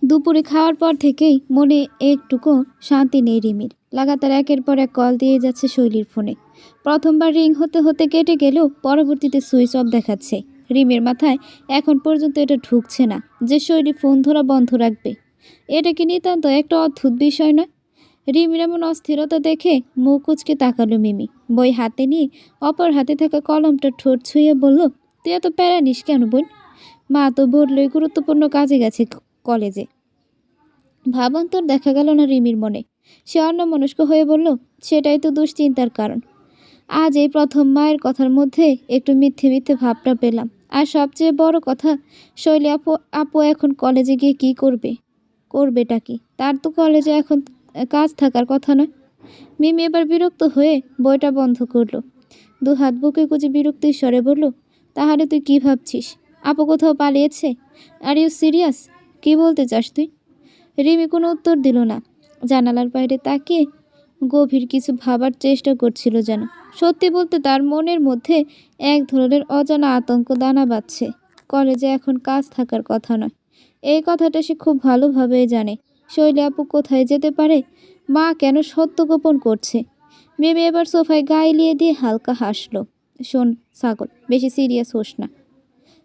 দুপুরে খাওয়ার পর থেকেই মনে একটুকু শান্তি নেই রিমির। লাগাতার একের পর এক কল দিয়ে যাচ্ছে শৈলীর ফোনে। প্রথমবার রিং হতে হতে কেটে গেলেও পরবর্তীতে সুইচ অফ দেখাচ্ছে। রিমির মাথায় এখন পর্যন্ত এটা ঢুকছে না যে শৈলী ফোন ধরা বন্ধ রাখবে। এটা কি নিতান্ত একটা অদ্ভুত বিষয় নয়? রিমির এমন অস্থিরতা দেখে মুখ কুচকে তাকালো মিমি। বই হাতে নিয়ে অপর হাতে থাকা কলমটা ঠোঁট ছুঁয়ে বলল, তুই এত প্যারা নিস কেন বোন? মা তো বললই গুরুত্বপূর্ণ কাজে গেছে কলেজে। ভাবান্তর দেখা গেল না রিমির মনে। সে অন্যমনস্ক হয়ে বলল, সেটাই তো দুশ্চিন্তার কারণ। আজ এই প্রথম মায়ের কথার মধ্যে একটু মিথ্যে মিথ্যে ভাবটা পেলাম। আর সবচেয়ে বড় কথা, শৈলী আপু আপু এখন কলেজে গিয়ে কি করবে? করবেটা কি? তার তো কলেজে এখন কাজ থাকার কথা নয়। মিমি এবার বিরক্ত হয়ে বইটা বন্ধ করলো। দুহাত বুকে কুচে বিরক্তির স্বরে বলল, তাহলে তুই কি ভাবছিস? আপু কোথাও পালিয়েছে? Are you serious? কি বলতে চাস তুই? রিমি কোনো উত্তর দিল না। জানালার বাইরে তাকিয়ে গভীর কিছু ভাবার চেষ্টা করছিল যেন। সত্যি বলতে তার মনের মধ্যে এক ধরনের অজানা আতঙ্ক দানা বাঁধছে। কলেজে এখন কাজ থাকার কথা নয়, এই কথাটা সে খুব ভালোভাবে জানে। শৈলী আপু কোথায় যেতে পারে? মা কেন সত্য গোপন করছে? মেয়ে এবার সোফায় গা এলিয়ে দিয়ে হালকা হাসলো। শোন ছাগল, বেশি সিরিয়াস হোস না।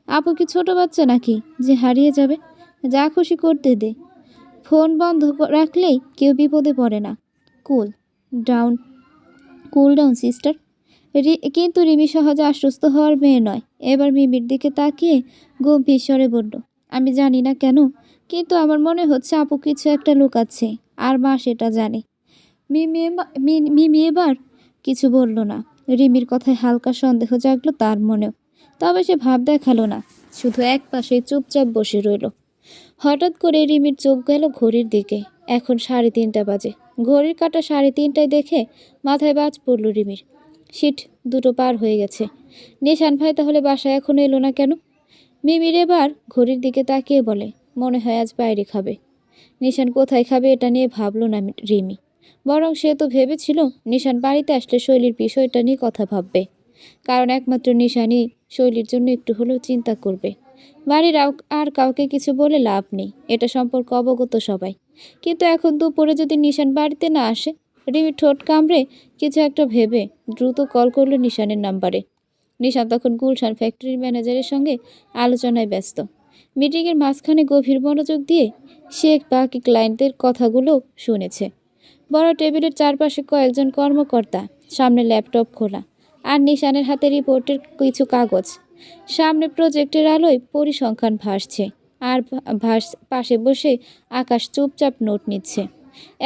আপু কি ছোট বাচ্চা নাকি যে হারিয়ে যাবে? যা খুশি করতে দে। ফোন বন্ধ রাখলেই কেউ বিপদে পড়ে না। Cool down, cool down sister. কিন্তু রিমি সহজে আশ্বস্ত হওয়ার মেয়ে নয়। এবার মিমির দিকে তাকিয়ে গম্ভীর স্বরে বলল, আমি জানি না কেন, কিন্তু আমার মনে হচ্ছে আপু কিছু একটা লুকাচ্ছে, আর মা সেটা জানে। মিমি এবার কিছু বলল না। রিমির কথায় হালকা সন্দেহ জাগলো তার মনেও। তবে সে ভাব দেখালো না, শুধু এক পাশে চুপচাপ বসে রইল। হঠাৎ করে রিমির চোখ গেল ঘড়ির দিকে। এখন 3:30 বাজে। ঘড়ির কাঁটা 3:30টায় দেখে মাথায় বাজ পড়ল রিমির। শিট, 2টো পার হয়ে গেছে। নিশান ভাই তাহলে বাসায় এখনো এলো না কেন? মিমির এবার ঘড়ির দিকে তাকিয়ে বলে, মনে হয় আজ বাইরে খাবে। নিশান কোথায় খাবে এটা নিয়ে ভাবল না রিমি। বরং সে তো ভেবেছিল নিশান বাড়িতে আসলে শৈলীর বিষয়টা নিয়ে কথা ভাববে। কারণ একমাত্র নিশানই শৈলীর জন্য একটু হলেও চিন্তা করবে। বাড়ির আর কাউকে কিছু বলে লাভ নেই, এটা সম্পর্কে অবগত সবাই। কিন্তু এখন দুপুরে যদি নিশান বাড়িতে না আসে? রিমি ঠোঁট কামড়ে কিছু একটা ভেবে দ্রুত কল করলো নিশানের নাম্বারে। নিশান তখন গুলশান ফ্যাক্টরির ম্যানেজারের সঙ্গে আলোচনায় ব্যস্ত। মিটিংয়ের মাঝখানে গভীর মনোযোগ দিয়ে সে বাকি ক্লায়েন্টদের কথাগুলো শুনেছে। বড় টেবিলের চারপাশে কয়েকজন কর্মকর্তা, সামনে ল্যাপটপ খোলা, আর নিশানের হাতে রিপোর্টের কিছু কাগজ। সামনে প্রজেক্টের আলোয় পরিসংখ্যান ভাসছে, আর পাশে বসে আকাশ চুপচাপ নোট নিচ্ছে।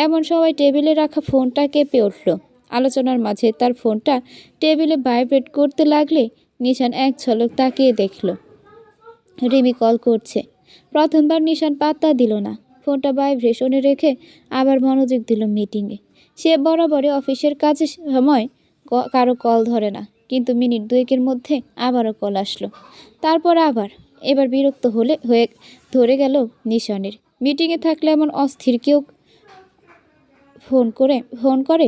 এমন সময় টেবিলে রাখা ফোনটা কেঁপে উঠল। আলোচনার মাঝে তার ফোনটা টেবিলে ভাইব্রেট করতে লাগলে নিশান এক ঝলক তাকিয়ে দেখল রিমি কল করছে। প্রথমবার নিশান পাত্তা দিল না, ফোনটা ভাইব্রেশনে রেখে আবার মনোযোগ দিল মিটিংয়ে। সে বরাবরই অফিসের কাজের সময় কারো কল ধরে না, কিন্তু মিনিট 2-এর মধ্যে আবারও কল আসলো। তারপর আবার। এবার বিরক্ত হয়ে ধরে গেল নিশানের। মিটিংয়ে থাকলে এমন অস্থির কেউ ফোন করে?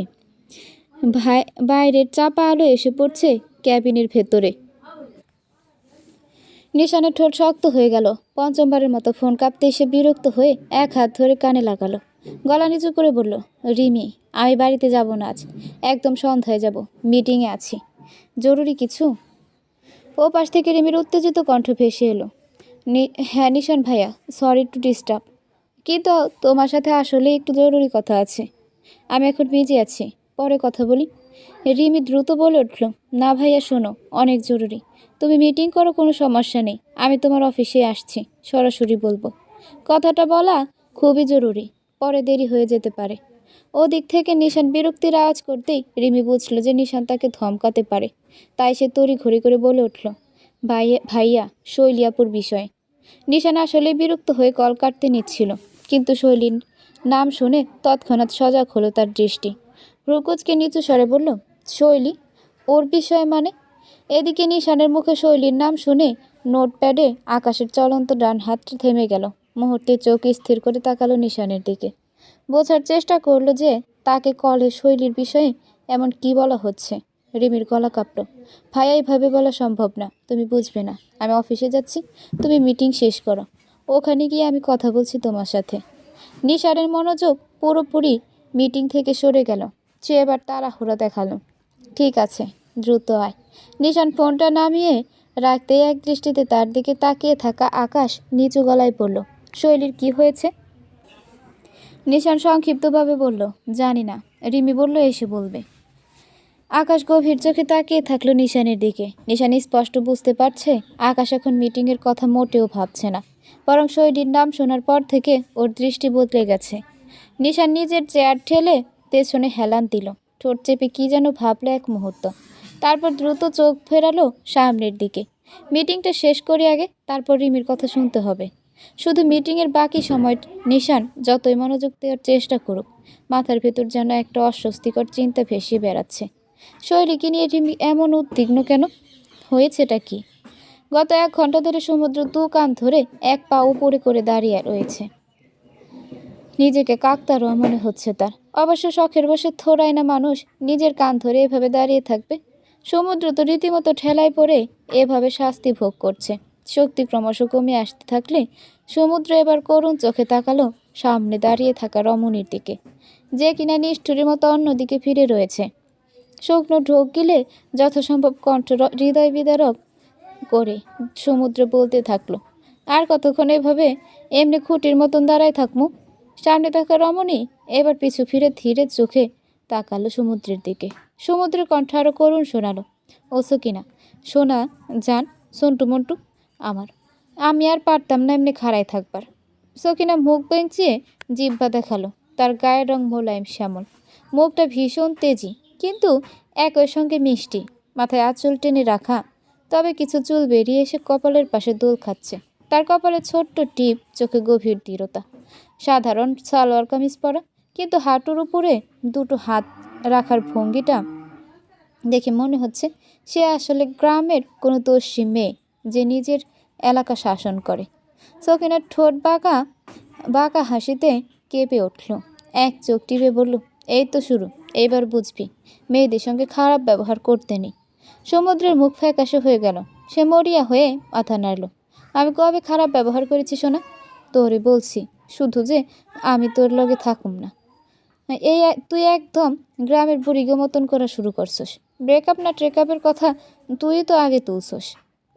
বাইরের চাপা আলো এসে পড়ছে ক্যাবিনের ভেতরে। নিশানের ঠোঁট শক্ত হয়ে গেল। পঞ্চমবারের মতো ফোন কাঁপতে এসে বিরক্ত হয়ে এক হাত ধরে কানে লাগালো। গলা নিচু করে বলল, রিমি, আমি বাড়িতে যাব না আজ। একদম সন্ধ্যায় যাব, মিটিংয়ে আছি। জরুরি কিছু? ও পাশ থেকে রিমির উত্তেজিত কণ্ঠ ভেসে এলো। হ্যাঁ নিশান ভাইয়া, সরি টু ডিস্টার্ব, কিন্তু তোমার সাথে আসলে একটু জরুরি কথা আছে। আমি এখন বিজি আছি, পরে কথা বলি। রিমি দ্রুত বলে উঠল, না ভাইয়া শোনো, অনেক জরুরি। তুমি মিটিং করো, কোনো সমস্যা নেই, আমি তোমার অফিসে আসছি, সরাসরি বলবো। কথাটা বলা খুবই জরুরি, পরে দেরি হয়ে যেতে পারে। ওদিক থেকে নিশান বিরক্তির আওয়াজ করতেই রিমি বুঝল যে নিশান তাকে ধমকাতে পারে। তাই সে তড়িঘড়ি করে বলে উঠল, ভাইয়া শৈলী আপুর বিষয়ে। নিশান আসলে বিরক্ত হয়ে কল কাটতে নিচ্ছিল, কিন্তু শৈলীর নাম শুনে তৎক্ষণাৎ সজাগ হলো তার দৃষ্টি। ভ্রুকুচকে নিচু স্বরে বলল, শৈলী? ওর বিষয়ে মানে? এদিকে নিশানের মুখে শৈলীর নাম শুনে নোটপ্যাডে আকাশের চলন্ত ডান হাতটা থেমে গেল। মুহূর্তে চোখ স্থির করে তাকালো নিশানের দিকে। বোঝার চেষ্টা করলো যে তাকে কলে শৈলীর বিষয়ে এমন কি বলা হচ্ছে। রিমির গলা কাঁপল। ভাইয়া, এইভাবে বলা সম্ভব না, তুমি বুঝবে না। আমি অফিসে যাচ্ছি, তুমি মিটিং শেষ করো, ওখানে গিয়ে আমি কথা বলছি তোমার সাথে। নিশানের মনোযোগ পুরোপুরি মিটিং থেকে সরে গেল। সে এবার তাড়াহুড়ো দেখালো। ঠিক আছে, দ্রুত আয়। নিশান ফোনটা নামিয়ে রাখতে এক দৃষ্টিতে তার দিকে তাকিয়ে থাকা আকাশ নিচু গলায় বলল, শৈলীর কি হয়েছে? নিশান সংক্ষিপ্তভাবে বলল, জানি না, রিমি বলল এসে বলবে। আকাশ গভীর চোখে তাকিয়ে থাকলো নিশানের দিকে। নিশান স্পষ্ট বুঝতে পারছে আকাশ এখন মিটিংয়ের কথা মোটেও ভাবছে না, বরং শৈলীর নাম শোনার পর থেকে ওর দৃষ্টি বদলে গেছে। নিশান নিজের চেয়ার ঠেলে পেছনে হেলান দিল, ঠোঁট চেপে কী যেন ভাবলো এক মুহূর্ত, তারপর দ্রুত চোখ ফেরালো সামনের দিকে। মিটিংটা শেষ করি আগে, তারপর রিমির কথা শুনতে হবে। শুধু মিটিংয়ের বাকি সময় নিশান যতই মনোযোগ দেওয়ার চেষ্টা করুক, মাথার ভেতর যেন একটা অস্বস্তিকর চিন্তা ভেসে বেড়াচ্ছে। শৈলীকে নিয়ে রিমি এমন উদ্বিগ্ন কেন? হয়েছেটা কি? গত 1 ঘন্টা ধরে সমুদ্র দু কান ধরে এক পা উপরে করে দাঁড়িয়ে রয়েছে। নিজেকে কাকতাড়ুয়া মনে হচ্ছে তার। অবশ্য শখের বসে থোড়াই না মানুষ নিজের কান ধরে এভাবে দাঁড়িয়ে থাকবে। সমুদ্র তো রীতিমতো ঠেলায় পড়ে এভাবে শাস্তি ভোগ করছে। শক্তি ক্রমশ কমে আসতে থাকলে সমুদ্র এবার করুণ চোখে তাকালো সামনে দাঁড়িয়ে থাকা রমণীর দিকে, যে কিনা নিষ্ঠুরের মতো অন্যদিকে ফিরে রয়েছে। শুকনো ঢোক গিলে যথাসম্ভব কণ্ঠ হৃদয় বিদারক করে সমুদ্র বলতে থাকলো, আর কতক্ষণ এভাবে এমনি খুঁটির মতন দাঁড়ায় থাকমু? সামনে থাকা রমণী এবার পিছু ফিরে ধীরে চোখে তাকালো সমুদ্রের দিকে। সমুদ্রের কণ্ঠ আরও করুণ শোনালো, ও সকিনা, শোনা যান, সন্টু মন্টু আমার, আমি আর পারতাম না এমনি খাড়ায় থাকবার। সকিনা মুখ বেঁচিয়ে জিহ্বা দেখালো। তার গায়ের রং মোলায়েম শ্যামল, মুখটা ভীষণ তেজি কিন্তু একই সঙ্গে মিষ্টি। মাথায় আঁচল টেনে রাখা, তবে কিছু চুল বেরিয়ে এসে কপালের পাশে দোল খাচ্ছে। তার কপালে ছোট্ট টিপ, চোখে গভীর দৃঢ়তা। সাধারণ সালোয়ার কামিজ পরা, কিন্তু হাঁটুর উপরে দুটো হাত রাখার ভঙ্গিটা দেখে মনে হচ্ছে সে আসলে গ্রামের কোনো দস্যি মেয়ে যে নিজের এলাকা শাসন করে। সকিনার ঠোঁট বাঁকা বাঁকা হাসিতে কেঁপে উঠল। এক চোখ টিপে বলল, এই তো শুরু, এইবার বুঝবি মেয়েদের সঙ্গে খারাপ ব্যবহার করতে নেই। সমুদ্রের মুখ ফ্যাকাশে হয়ে গেল। সে মরিয়া হয়ে মাথা নাড়ল। আমি কবে খারাপ ব্যবহার করেছি শোনা? তোরে বলছি শুধু যে আমি তোর লগে থাকুম না। এই তুই একদম গ্রামের বুড়িগো মতন করা শুরু করছস। ব্রেকআপ না ট্রেকআপের কথা তুই তো আগে তুলছস।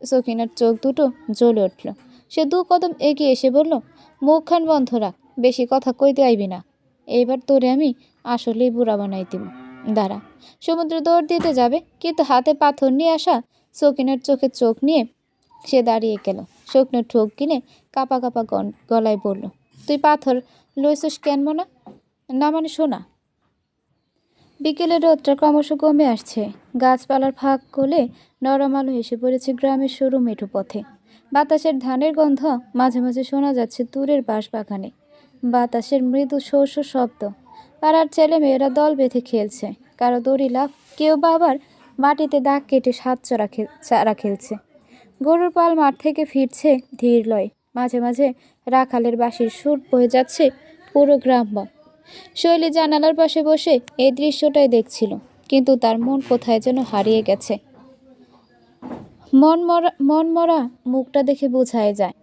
সকিনার চোখ দুটো জ্বলে উঠল। সে 2 কদম এগিয়ে এসে বলল, মুখখান বন্ধ রাখ, বেশি কথা কইতে আইবি না। এইবার তোরে আমি আসলেই বুড়া বানাই দিব। দাঁড়া। সমুদ্র দৌড় দিতে যাবে, কিন্তু হাতে পাথর নিয়ে আসা সকিনার চোখে চোখ নিয়ে সে দাঁড়িয়ে গেল। শুকনো ঠোক গিলে কাপা কাপা গলায় বলল, তুই পাথর লইছস কেন মনা? না মানে শোনা। বিকেলের রোদটা ক্রমশ কমে আসছে। গাছপালার ফাঁক গলে নরম আলো এসে পড়েছে গ্রামের সরু মেঠো পথে। বাতাসের ধানের গন্ধ মাঝে মাঝে শোনা যাচ্ছে দূরের বাঁশবাগানে। বাতাসের মৃদু শোঁ শোঁ শব্দ। পাড়ার ছেলে মেয়েরা দল বেঁধে খেলছে, কারো দড়ি লাফ, কেউ বা আবার মাটিতে দাগ কেটে চারা খেলছে। গরুর পাল মাঠ থেকে ফিরছে ধীর লয়। মাঝে মাঝে রাখালের বাঁশির সুর বয়ে যাচ্ছে পুরো গ্রামবন। শৈলী জানালার পাশে বসে এই দৃশ্যটাই দেখছিল, কিন্তু তার মন কোথায় যেন হারিয়ে গেছে। মনমরা মুখটা দেখে বোঝাই যায়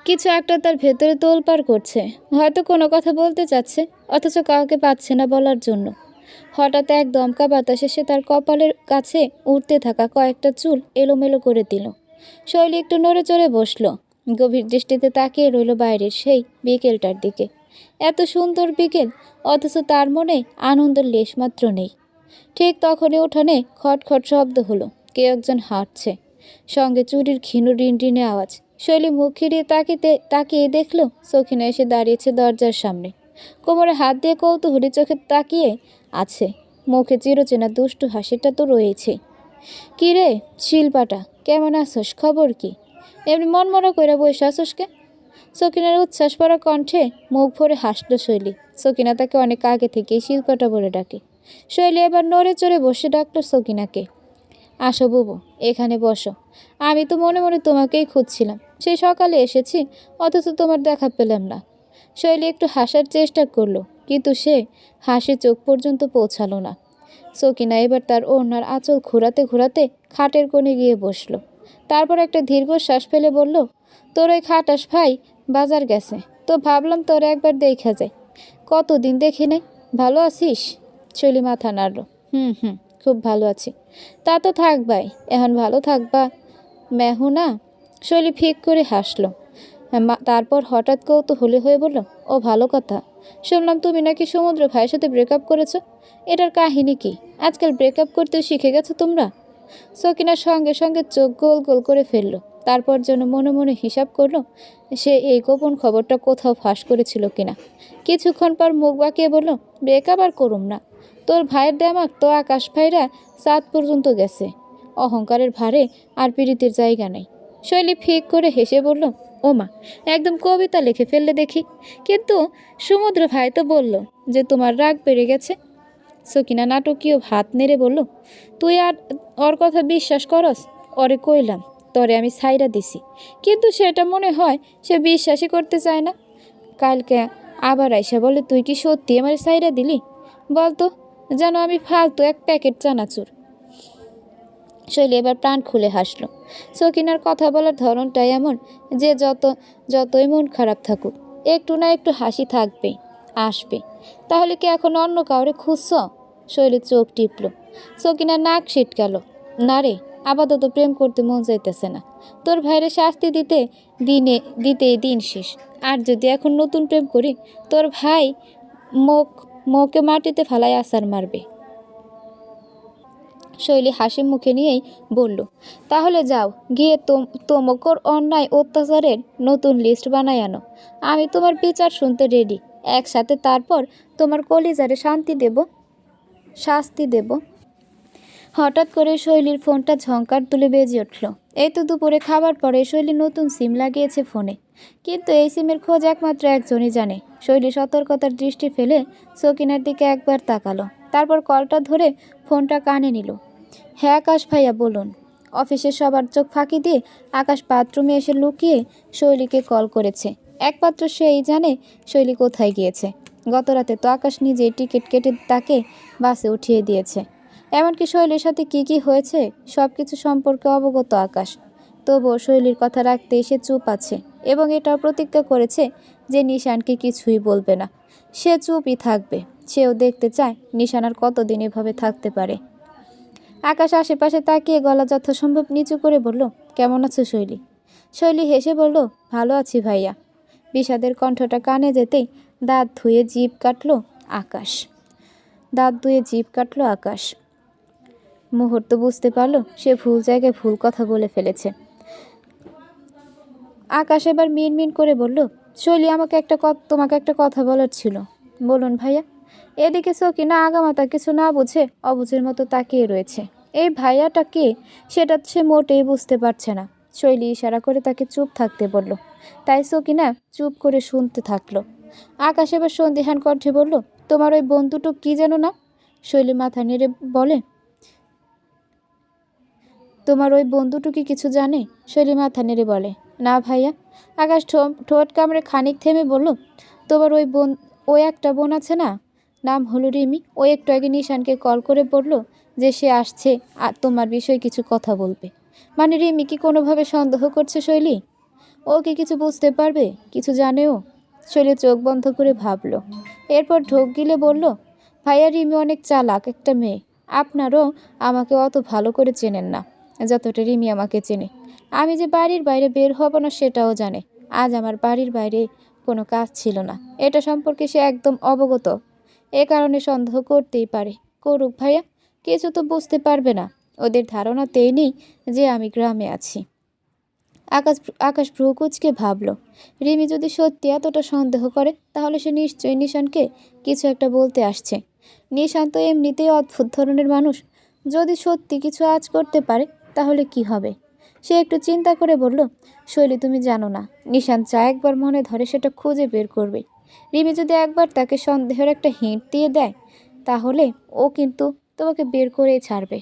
কিছু একটা তার ভেতরে তোলপাড় করছে। হয়তো কোনো কথা বলতে চাচ্ছে, অথচ কাউকে পাচ্ছে না বলার জন্য। হঠাৎ এক দমকা বাতাসে সে তার কপালের কাছে উঠতে থাকা কয়েকটা চুল এলোমেলো করে দিল। শৈলী একটু নড়ে চড়ে বসল, গভীর দৃষ্টিতে তাকিয়ে রইল বাইরের সেই বিকেলটার দিকে। এত সুন্দর বিকেল, অথচ তার মনে আনন্দের লেশমাত্র নেই। ঠিক তখনই উঠানে খটখট শব্দ হলো। কেউ একজন হাঁটছে, সঙ্গে চুরির ক্ষীণ রিনরিনে আওয়াজ। শৈলী মুখ ফিরিয়ে তাকিয়ে দেখল সখিনা এসে দাঁড়িয়েছে দরজার সামনে। কোমরে হাত দিয়ে কৌতূহলী চোখে তাকিয়ে আছে। মুখে চিরচেনা দুষ্টু হাসিটা তো রয়েছে। কি রে শিল্পাটা, কেমন আছোস? খবর কি? এমনি মনমরা কইরা বসে আসোসকে? সকিনার উচ্ছ্বাস পরা কণ্ঠে মুখ ভরে হাসল শৈলী। সকিনা তাকে অনেক আগে থেকেই শিল্পাটা বলে ডাকে। শৈলী এবার নড়ে চড়ে বসে ডাকল সকিনাকে। আসো বুবু, এখানে বসো। আমি তো মনে মনে তোমাকেই খুঁজছিলাম। সেই সকালে এসেছি, অথচ তোমার দেখা পেলাম না। শৈলী একটু হাসার চেষ্টা করলো, কিন্তু সে হাসি চোখ পর্যন্ত পৌঁছালো না। সকিনা এবার তার ওড়নার আঁচল ঘোরাতে ঘোরাতে খাটের কোণে গিয়ে বসলো। তারপর একটা দীর্ঘশ্বাস ফেলে বলল, তোর ওই খাটাস ভাই বাজার গেছে, তো ভাবলাম তোর একবার দেখা যায়, কতদিন দেখি নাই। ভালো আছিস? শৈলী মাথা নাড়ল। হুম হুম, খুব ভালো আছি। তা তো থাকবাই, এখন ভালো থাকবা মেহু না। শৈলী ফিক করে হাসলো। তারপর হঠাৎ কৌতূহলী হয়ে বলল, ও ভালো কথা, শুনলাম তুমি নাকি সমুদ্র ভাইয়ের সাথে ব্রেকআপ করেছো। এটার কাহিনী কি? আজকাল ব্রেকআপ করতেও শিখে গেছো তোমরা? সকিনার সঙ্গে সঙ্গে চোখ গোল গোল করে ফেলল। তারপর যেন মনে মনে হিসাব করলো সে এই গোপন খবরটা কোথাও ফাঁস করেছিল কিনা। কিছুক্ষণ পর মুখ বাঁকিয়ে বলল, ব্রেকআপ আর করুম না। তোর ভাইয়ের দেমাক তো আকাশ ভাইরা চাঁদ পর্যন্ত গেছে। অহংকারের ভারে আর পীড়িতের জায়গা নেই। শৈলী ফিক করে হেসে বলল, ও মা, একদম কবিতা লিখে ফেললে দেখি। কিন্তু সমুদ্র ভাই তো বলল যে তোমার রাগ বেড়ে গেছে। সকিনা নাটকীয় হাত নেড়ে বলল, তুই আর ওর কথা বিশ্বাস করস? ওরে কইলাম তরে আমি ছাইরা দিছি, কিন্তু সেটা মনে হয় সে বিশ্বাসই করতে চায় না। কালকে আবার আইসা বলে, তুই কি সত্যি আমার ছাইরা দিলি? বলতো, যেন আমি ফালতু এক প্যাকেট চানাচুর। শৈলী এবার প্রাণ খুলে হাসলো। সকিনার কথা বলার ধরনটাই এমন যে যতই মন খারাপ থাকুক, একটু না একটু হাসি থাকবে, আসবে। তাহলে কি এখন অন্য কাউরে খুঁজছ? শৈলীর চোখ টিপল। সকিনার নাক ছিটকাল। না রে, আপাতত প্রেম করতে মন চাইতেছে না। তোর ভাইরে শাস্তি দিতেই দিন শেষ। আর যদি এখন নতুন প্রেম করি, তোর ভাই মোকে মাটিতে ফালাই আছাড় মারবে। শৈলী হাসি মুখে নিয়েই বলল, তাহলে যাও গিয়ে তোমকর অন্যায় অত্যাচারের নতুন লিস্ট বানাই আনো। আমি তোমার বিচার শুনতে রেডি। একসাথে তারপর তোমার কলিজারে শাস্তি দেব। হঠাৎ করে শৈলীর ফোনটা ঝংকার তুলে বেজে উঠল। এই তো দুপুরে খাবার পরে শৈলী নতুন সিম লাগিয়েছে ফোনে, কিন্তু এই সিমের খোঁজ একমাত্র একজনই জানে। শৈলী সতর্কতার দৃষ্টি ফেলে সকিনার দিকে একবার তাকালো, তারপর কলটা ধরে ফোনটা কানে নিল। হ্যাঁ আকাশ ভাইয়া, বলুন। অফিসের সবার চোখ ফাঁকি দিয়ে আকাশ বাথরুমে এসে লুকিয়ে শৈলীকে কল করেছে। একমাত্র সেই জানে শৈলী কোথায় গিয়েছে। গতরাতে তো আকাশ নিজেই টিকিট কেটে তাকে বাসে উঠিয়ে দিয়েছে। এমনকি শৈলীর সাথে কি হয়েছে সব কিছু সম্পর্কে অবগত আকাশ। তবুও শৈলীর কথা রাখতে সে চুপ আছে এবং এটাও প্রতিজ্ঞা করেছে যে নিশানকে কিছুই বলবে না। সে চুপই থাকবে। সেও দেখতে চায় নিশান আর কতদিন এভাবে থাকতে পারে। আকাশ আশেপাশে তাকিয়ে গলা যথাসম্ভব নিচু করে বলল, কেমন আছো শৈলী? শৈলী হেসে বলল, ভালো আছি ভাইয়া। বিষাদের কণ্ঠটা কানে যেতেই দাঁত ধুয়ে জিভ কাটল আকাশ। মুহূর্ত বুঝতে পারল সে ভুল জায়গায় ভুল কথা বলে ফেলেছে। আকাশ এবার মিনমিন করে বলল, শৈলী, তোমাকে একটা কথা বলার ছিল। বলুন ভাইয়া। এদিকে সকিনা আগামাতা কিছু না বুঝে অবুঝের মতো তাকিয়ে রয়েছে। এই ভাইয়াটা কে সেটা সে মোটেই বুঝতে পারছে না। শৈলী ইশারা করে তাকে চুপ থাকতে বলল, তাই সকিনা চুপ করে শুনতে থাকলো। আকাশ এবার সন্দিহান কণ্ঠে বলল, তোমার ওই বন্ধুটো কি যেন না? শৈলী মাথা নেড়ে বলে, তোমার ওই বন্ধুটু কি কিছু জানে? শৈলী মাথা নেড়ে বলে, না ভাইয়া। আকাশ ঠোঁট কামড়ে খানিক থেমে বলল, তোমার ওই একটা বোন আছে না, নাম হলো রিমি। ও একটু আগে নিশানকে কল করে বলল যে সে আসছে আর তোমার বিষয়ে কিছু কথা বলবে। মানে রিমি কি কোনোভাবে সন্দেহ করছে শৈলী? ও কি কিছু বুঝতে পারবে? কিছু জানেও? শৈলী চোখ বন্ধ করে ভাবল, এরপর ঢোক গিলে বলল, ভাইয়া, রিমি অনেক চালাক একটা মেয়ে। আপনারও আমাকে অত ভালো করে চেনেন না যতটা রিমি আমাকে চেনে। আমি যে বাড়ির বাইরে বের হব না সেটাও জানে। আজ আমার বাড়ির বাইরে কোনো কাজ ছিল না, এটা সম্পর্কে সে একদম অবগত। এ কারণে সন্দেহ করতেই পারে। করুক ভাইয়া, কিছু তো বুঝতে পারবে না। ওদের ধারণাতেই নেই যে আমি গ্রামে আছি। আকাশ ভ্রু কুঁচকে ভাবল, রিমি যদি সত্যি এতটা সন্দেহ করে তাহলে সে নিশ্চয়ই নিশানকে কিছু একটা বলতে আসছে। নিশান তো এমনিতেই অদ্ভুত ধরনের মানুষ। যদি সত্যি কিছু আজ করতে পারে তাহলে কি হবে? সে একটু চিন্তা করে বলল, শৈলী, তুমি জানো না, নিশান যা একবার মনে ধরে সেটা খুঁজে বের করবে। রিমি যদি একবার তাকে সন্দেহের একটা হিঁট দিয়ে দেয় তাহলে ও কিন্তু তোমাকে বের করেই ছাড়বে।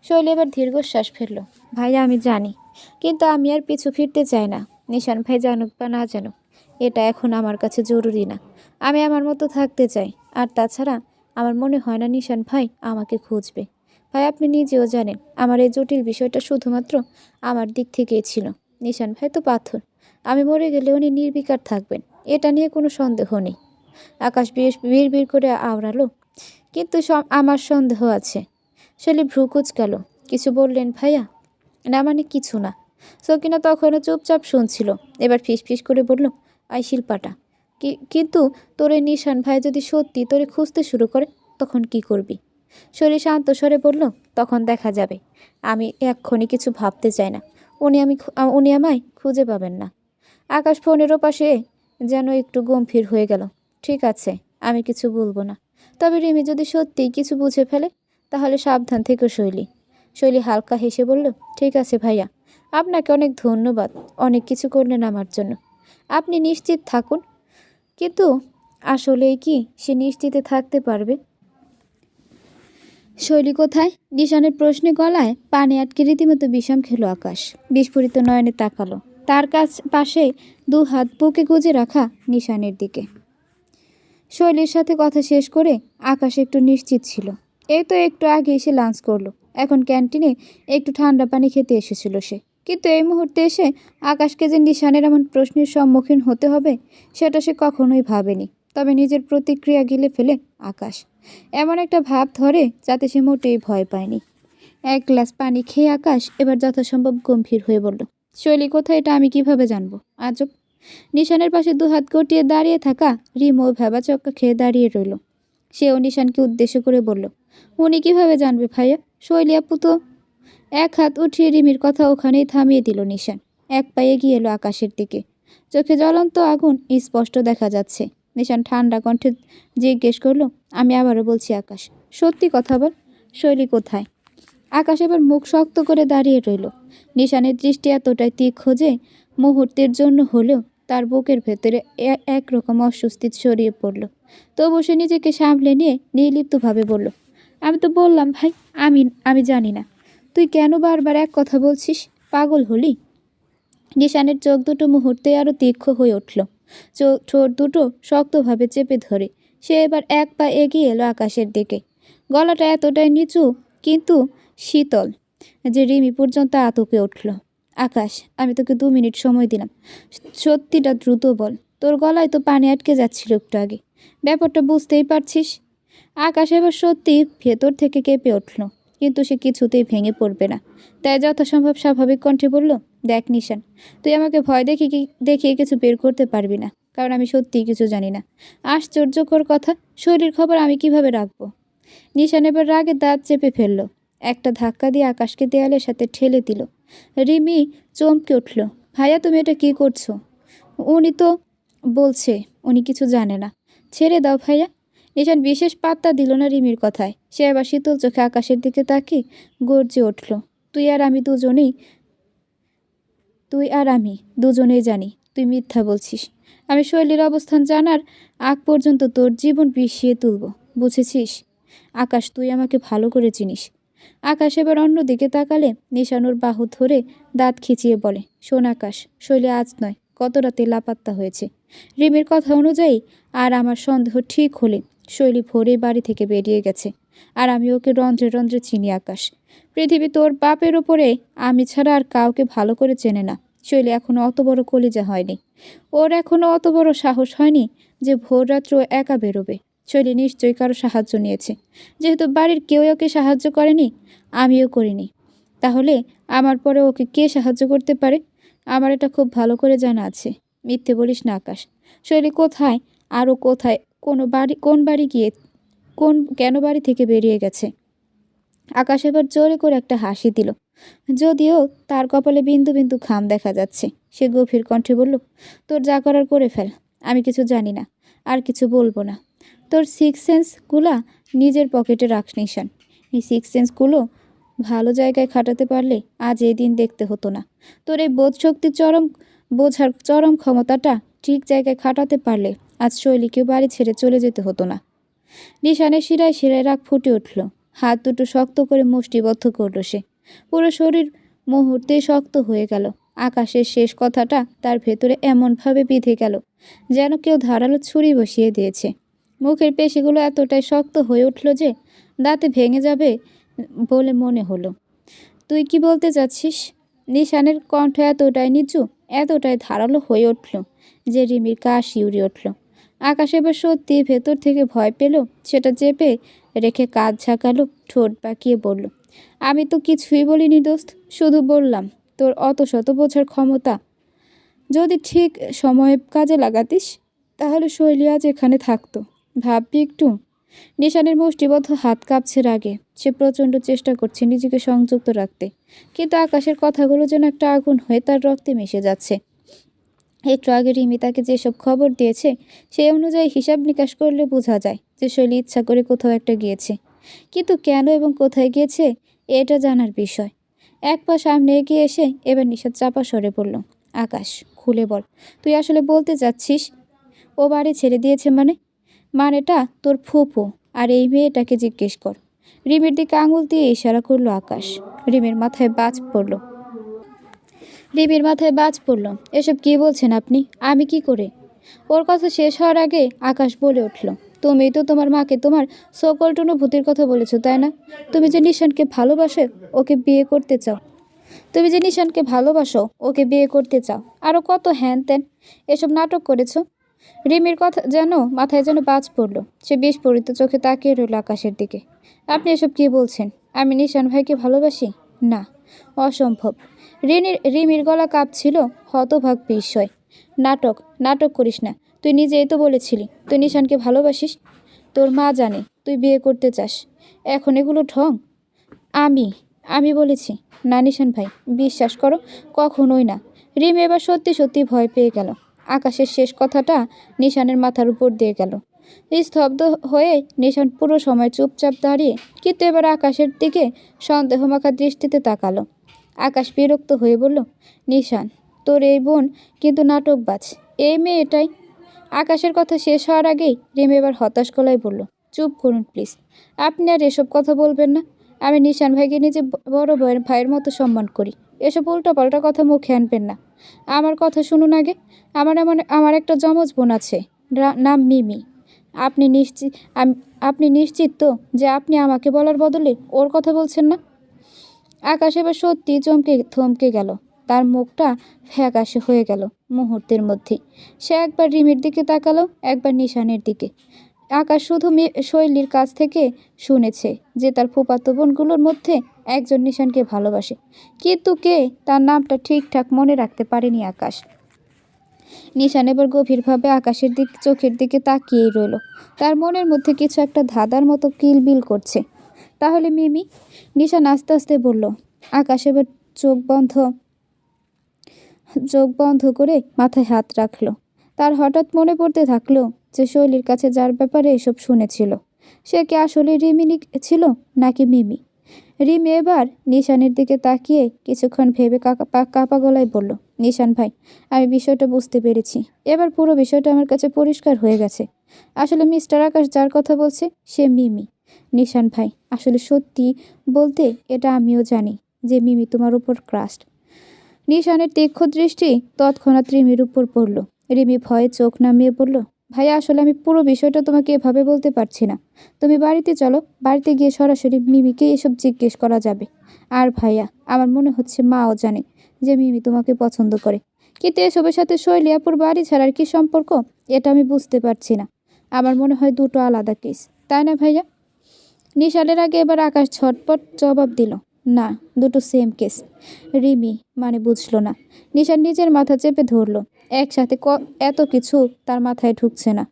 শৈলী এবার দীর্ঘশ্বাস ফেলল। ভাইয়া, আমি জানি, কিন্তু আমি আর পিছু ফিরতে চাই না। নিশান ভাই জানুক বা না জানুক, এটা এখন আমার কাছে জরুরি না। আমি আমার মতো থাকতে চাই। আর তাছাড়া আমার মনে হয় না নিশান ভাই আমাকে খুঁজবে। ভাই, আপনি নিজেও জানেন আমার এই জটিল বিষয়টা শুধুমাত্র আমার দিক থেকেই ছিল। নিশান ভাই তো পাথর, আমি মরে গেলে উনি নির্বিকার থাকবেন, এটা নিয়ে কোনো সন্দেহ নেই। আকাশ বেশ বিড় করে আওড়ালো, কিন্তু আমার সন্দেহ আছে। শৈলী ভ্রু কুঁচকাল। কিছু বললেন ভাইয়া? না মানে কিছু না। সকিনা তখনও চুপচাপ শুনছিল, এবার ফিসফিস করে বলল, আই শিল্পাটা কিন্তু তোরে নিশান ভাই যদি সত্যি তোরে খুঁজতে শুরু করে তখন কি করবি? শৈলী শান্ত স্বরে বলল, তখন দেখা যাবে। আমি এক্ষুনি কিছু ভাবতে চাই না। উনি আমায় খুঁজে পাবেন না। আকাশ ফোনের ওপাশে যেন একটু গম্ভীর হয়ে গেল। ঠিক আছে, আমি কিছু বলবো না। তবে রিমি যদি সত্যিই কিছু বুঝে ফেলে তাহলে সাবধান থেকো শৈলী। শৈলী হালকা হেসে বলল, ঠিক আছে ভাইয়া, আপনাকে অনেক ধন্যবাদ। অনেক কিছু করলেন আমার জন্য। আপনি নিশ্চিত থাকুন। কিন্তু আসলেই কি সে নিশ্চিতে থাকতে পারবে? শৈলী কোথায়? নিশানের প্রশ্নে গলায় পানি আটকে রীতিমতো বিষম খেলো আকাশ। বিস্ফোরিত নয়নে তাকালো তার পাশে 2 হাত বুকে গুজে রাখা নিশানের দিকে। শৈলীর সাথে কথা শেষ করে আকাশ একটু নিশ্চিত ছিল। এই তো একটু আগে এসে লাঞ্চ করলো, এখন ক্যান্টিনে একটু ঠান্ডা পানি খেতে এসেছিল সে। কিন্তু এই মুহূর্তে এসে আকাশকে যে নিশানের এমন প্রশ্নের সম্মুখীন হতে হবে সেটা সে কখনোই ভাবেনি। তবে নিজের প্রতিক্রিয়া গিলে ফেলে আকাশ এমন একটা ভাব ধরে যাতে সে মোটেই ভয় পায়নি। 1 গ্লাস পানি খেয়ে আকাশ এবার যথাসম্ভব গম্ভীর হয়ে বলল, শৈলী কোথায় এটা আমি কিভাবে জানবো? আজব। নিশানের পাশে 2 হাত গটিয়ে দাঁড়িয়ে থাকা রিমো ভেবা চক্কা খেয়ে দাঁড়িয়ে রইল। সেও নিশানকে উদ্দেশ্য করে বলল, উনি কিভাবে জানবে ভাইয়া? শৈলী আপু তো। 1 হাত উঠিয়ে রিমির কথা ওখানেই থামিয়ে দিল নিশান। 1 পা এগিয়ে এলো আকাশের দিকে। চোখে জ্বলন্ত আগুন স্পষ্ট দেখা যাচ্ছে। নিশান ঠান্ডা কণ্ঠে জিজ্ঞেস করলো, আমি আবারও বলছি আকাশ, সত্যি কথা বল, শৈলী কোথায়? আকাশ এবার মুখ শক্ত করে দাঁড়িয়ে রইল। নিশানের দৃষ্টি এতটাই তীক্ষ্ণ যে মুহূর্তের জন্য হলেও তার বুকের ভেতরে একরকম অস্বস্তি ছড়িয়ে পড়ল। তবু সে নিজেকে সামলে নিয়ে নির্লিপ্তভাবে বলল, আমি তো বললাম ভাই, আমি জানি না। তুই কেন বারবার এক কথা বলছিস? পাগল হলি? নিশানের চোখ দুটো মুহূর্তে আরও তীক্ষ্ণ হয়ে উঠল। ঠোঁট দুটো শক্তভাবে চেপে ধরে সে এবার 1 পা এগিয়ে এলো আকাশের দিকে। গলাটা এতটাই নিচু কিন্তু শীতল যে রিমি পর্যন্ত আতকে উঠল। আকাশ, আমি তোকে 2 মিনিট সময় দিলাম। সত্যিটা দ্রুত বল। তোর গলায় তো পানি আটকে যাচ্ছিল একটু আগে। ব্যাপারটা বুঝতেই পারছিস? আকাশ এবার সত্যি ভেতর থেকে কেঁপে উঠল, কিন্তু সে কিছুতেই ভেঙে পড়বে না। তাই যথাসম্ভব স্বাভাবিক কণ্ঠে বলল, দেখ নিশান, তুই আমাকে ভয় দেখিয়ে কিছু বের করতে পারবি না, কারণ আমি সত্যিই কিছু জানি না। আশ্চর্যকর কথা, শরীর খবর আমি কিভাবে রাখবো? নিশান এবার রাগে দাঁত চেপে ফেলল। একটা ধাক্কা দিয়ে আকাশকে দেয়ালের সাথে ঠেলে দিল। রিমি চমকে উঠল, ভাইয়া তুমি এটা কি করছো? উনি তো বলছে উনি কিছু জানে না। ছেড়ে দাও ভাইয়া। নিশান বিশেষ পাত্তা দিল না রিমির কথায়। সে আবার শীতল চোখে আকাশের দিকে তাকিয়ে গর্জে উঠল, তুই আর আমি দুজনেই জানি তুই মিথ্যা বলছিস। আমি শৈলীর অবস্থান জানার আগ পর্যন্ত তোর জীবন বিষিয়ে তুলব, বুঝেছিস? আকাশ, তুই আমাকে ভালো করে চিনিস। আকাশ এবার অন্যদিকে তাকালে নিশানুর বাহু ধরে দাঁত খিচিয়ে বলে, শোন আকাশ, শৈলী আজ নয় গত রাতে লাপাত্তা হয়েছে। রিমির কথা অনুযায়ী আর আমার সন্দেহ ঠিক হলে শৈলী ভোরে বাড়ি থেকে বেরিয়ে গেছে। আর আমি ওকে রন্ধ্রে রন্ধ্রে চিনি আকাশ। পৃথিবী তোর বাপের ওপরে আমি ছাড়া আর কাউকে ভালো করে চেনে না। শৈলী এখনও অত বড় কলিজা হয়নি। ওর এখনও অত বড় সাহস হয়নি যে ভোর রাত্রে একা বেরোবে। শৈলী নিশ্চয়ই কারো সাহায্য নিয়েছে। যেহেতু বাড়ির কেউ ওকে সাহায্য করেনি, আমিও করিনি, তাহলে আমার পরে ওকে কে সাহায্য করতে পারে? আমার এটা খুব ভালো করে জানা আছে। মিথ্যে বলিস না আকাশ। শৈলী কোথায় আর ও কোথায়, কোন বাড়ি গিয়ে কেন বাড়ি থেকে বেরিয়ে গেছে? আকাশ এবার জোরে করে একটা হাসি দিল, যদিও তার কপালে বিন্দু বিন্দু ঘাম দেখা যাচ্ছে। সে গভীর কণ্ঠে বলল, তোর যা করার করে ফেল, আমি কিছু জানি না, আর কিছু বলবো না। তোর 6 সেন্সগুলা নিজের পকেটে রাখ নিশান। এই 6 সেন্সগুলো ভালো জায়গায় খাটাতে পারলে আজ এই দিন দেখতে হতো না। তোর এই বোঝার চরম ক্ষমতাটা ঠিক জায়গায় খাটাতে পারলে আজ শৈলীকে বাড়ি ছেড়ে চলে যেতে হতো না। নিশানের শিরায় শিরায় রাগ ফুটে উঠল। হাত দুটো শক্ত করে মুষ্টিবদ্ধ করল সে। পুরো শরীর মুহূর্তেই শক্ত হয়ে গেল। আকাশের শেষ কথাটা তার ভেতরে এমনভাবে বিঁধে গেল যেন কেউ ধারালো ছুরি বসিয়ে দিয়েছে। মুখের পেশিগুলো এতটাই শক্ত হয়ে উঠল যে দাঁতে ভেঙে যাবে বলে মনে হলো। তুই কি বলতে চাচ্ছিস? নিশানের কণ্ঠ এতটাই নিচু, এতটাই ধারালো হয়ে উঠল যে রিমির গা শিউরে উঠল। আকাশ এবার সত্যি ভেতর থেকে ভয় পেল। সেটা চেপে রেখে কাঁধ ঝাঁকালো, ঠোঁট বাঁকিয়ে বলল, আমি তো কিছুই বলিনি দোস্ত, শুধু বললাম তোর অত শত বোঝার ক্ষমতা যদি ঠিক সময়ে কাজে লাগাতিস তাহলে শৈলী আজ এখানে থাকতো। ভাববি একটু। নিশানের মুষ্টিবদ্ধ হাত কাঁপছে রাগে। সে প্রচণ্ড চেষ্টা করছে নিজেকে সংযুক্ত রাখতে, কিন্তু আকাশের কথাগুলো যেন একটা আগুন হয়ে তার রক্তে মিশে যাচ্ছে। একটু আগে রিমি তাকে যেসব খবর দিয়েছে সেই অনুযায়ী হিসাব নিকাশ করলে বোঝা যায় যে শৈলী ইচ্ছা করে কোথাও একটা গিয়েছে, কিন্তু কেন এবং কোথায় গিয়েছে এটা জানার বিষয়। এক পা সামনে এগিয়ে এসে এবার নিশাদ চাপা স্বরে বলল, আকাশ খুলে বল, তুই আসলে বলতে চাচ্ছিস ও বাড়ি ছেড়ে দিয়েছে মানেটা তোর ফুফু আর এই মেয়েটাকে জিজ্ঞেস কর। রিমির দিকে আঙুল দিয়ে ইশারা করলো আকাশ। রিমির মাথায় বাজ পড়ল। এসব কি বলছেন আপনি? আমি কি করে? ওর কথা শেষ হওয়ার আগে আকাশ বলে উঠল, তুমি তো তোমার মাকে তোমার সকল্ট অনুভূতির কথা বলেছো, তাই না? তুমি যে নিশানকে ভালোবাসো ওকে বিয়ে করতে চাও। আরও কত হ্যান ত্যান এসব নাটক করেছো। রিমির কথা যেন মাথায় যেন বাজ পড়ল। সে বিস্ফোরিত চোখে তাকিয়ে রইল আকাশের দিকে। আপনি এসব কি বলছেন? আমি নিশান ভাইকে ভালোবাসি না, অসম্ভব। রিমির গলা কাঁপছিল হতভাগ বিস্ময়। নাটক করিস না। তুই নিজেই তো বলেছিলি তুই নিশানকে ভালোবাসিস। তোর মা জানে তুই বিয়ে করতে চাস, এখন এগুলো ঢং। আমি বলেছি না নিশান ভাই, বিশ্বাস করো, কখনোই না। রিমি এবার সত্যি সত্যি ভয় পেয়ে গেল। আকাশের শেষ কথাটা নিশানের মাথার উপর দিয়ে গেল। স্তব্ধ হয়ে নিশান পুরো সময় চুপচাপ দাঁড়িয়ে, কিন্তু এবার আকাশের দিকে সন্দেহমাখা দৃষ্টিতে তাকালো। আকাশ বিরক্ত হয়ে বলল, নিশান, তোর এই বোন কিন্তু নাটকবাজ। এই মেয়েটাই। আকাশের কথা শেষ হওয়ার আগেই রিমি এবার হতাশ গলায় বলল, চুপ করুন প্লিজ। আপনি আর এসব কথা বলবেন না। আমি নিশান ভাইকে নিজে বড় ভাইয়ের মতো সম্মান করি। এসব উল্টোপাল্টা কথা মুখে আনবেন না। আমার কথা শুনুন আগে। আমার একটা যমজ বোন আছে, নাম মিমি। আপনি নিশ্চিত তো যে আপনি আমাকে বলার বদলে ওর কথা বলছেন না? আকাশ এবার সত্যি থমকে গেল। তার মুখটা ফ্যাকাশে হয়ে গেল মুহূর্তের মধ্যেই। সে একবার রিমির দিকে তাকালো, একবার নিশানের দিকে। আকাশ শুধু শৈলীর কাছ থেকে শুনেছে যে তার ফুফাতো বোনগুলোর মধ্যে একজন নিশানকে ভালোবাসে, কিন্তু কে তার নামটা ঠিকঠাক মনে রাখতে পারেনি আকাশ। নিশান এবার গভীরভাবে আকাশের চোখের দিকে তাকিয়েই রইল। তার মনের মধ্যে কিছু একটা ধাঁধার মতো কিলবিল করছে। তাহলে মিমি? নিশান আস্তে আস্তে বলল। আকাশ এবার চোখ বন্ধ করে মাথায় হাত রাখল। তার হঠাৎ মনে পড়তে থাকলো যে শৈলীর কাছে যার ব্যাপারে এসব শুনেছিল সে কি আসলে রিমি ছিল নাকি মিমি। রিমি এবার নিশানের দিকে তাকিয়ে কিছুক্ষণ ভেবে কাপা গলায় বলল, নিশান ভাই, আমি বিষয়টা বুঝতে পেরেছি। এবার পুরো বিষয়টা আমার কাছে পরিষ্কার হয়ে গেছে। আসলে মিস্টার আকাশ যার কথা বলছে সে মিমি। নিশান ভাই, আসলে সত্যি বলতে এটা আমিও জানি যে মিমি তোমার উপর ক্রাস্ট। নিশানের তীক্ষ্ণ দৃষ্টি তৎক্ষণাৎ রিমির উপর পড়ল। রিমি ভয়ে চোখ নামিয়ে বলল, ভাইয়া, আসলে আমি পুরো বিষয়টা তোমাকে এভাবে বলতে পারছি না। তুমি বাড়িতে চলো, বাড়িতে গিয়ে সরাসরি মিমিকে এসব জিজ্ঞেস করা যাবে। আর ভাইয়া, আমার মনে হচ্ছে মাও জানে যে মিমি তোমাকে পছন্দ করে, কিন্তু এসবের সাথে শৈলী আপুর বাড়ি ছাড়ার কি সম্পর্ক এটা আমি বুঝতে পারছি না। আমার মনে হয় দুটো আলাদা কেস, তাই না ভাইয়া? নিশানের আগে এবার আকাশ ঝটপট জবাব দিল, না, দুটো সেম কেস। রিমি মানে বুঝলো না। নিশান নিজের মাথা চেপে ধরল। একসাথে এত কিছু তার মাথায় ঢুকছে না।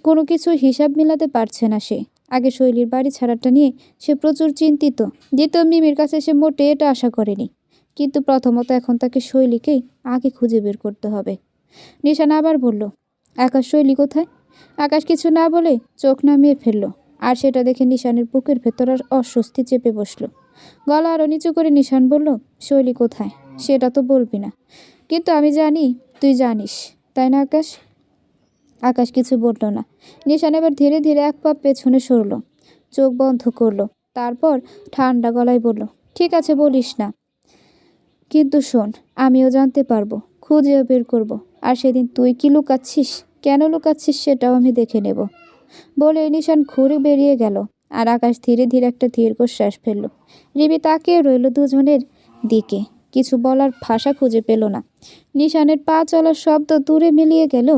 কোনো কিছু হিসাব মিলাতে পারছে না সে। আগে শৈলীর বাড়ি ছাড়াটা নিয়ে সে প্রচুর চিন্তিত। দ্বিতীয়, মিমির কাছে সে মোটে এটা আশা করেনি। কিন্তু প্রথমত এখন তাকে শৈলীকেই আগে খুঁজে বের করতে হবে। নিশান আবার বলল, আকাশ, শৈলী কোথায়? আকাশ কিছু না বলে চোখ নামিয়ে ফেলল। আর সেটা দেখে নিশানের বুকের ভেতর আর অস্বস্তি চেপে বসল। গলা আরও নিচু করে নিশান বলল, শৈলী কোথায় সেটা তো বলবি না, কিন্তু আমি জানি তুই জানিস, তাই না আকাশ? আকাশ কিছু বলল না। নিশান এবার ধীরে ধীরে এক পা পেছনে সরল, চোখ বন্ধ করলো। তারপর ঠান্ডা গলায় বলল, ঠিক আছে, বলিস না, কিন্তু শোন, আমিও জানতে পারবো, খুঁজেও বের করব। আর সেদিন তুই কি লুকাচ্ছিস, কেন লুকাচ্ছিস সেটাও আমি দেখে নেব। বলে নিশান ঘুরে বেরিয়ে গেল। আর আকাশ ধীরে ধীরে একটা দীর্ঘশ্বাস ফেলল। রিমি তাকিয়ে রইল দুজনের দিকে, কিছু বলার ভাষা খুঁজে পেল না। নিশানের পা চলার শব্দ দূরে মিলিয়ে গেল।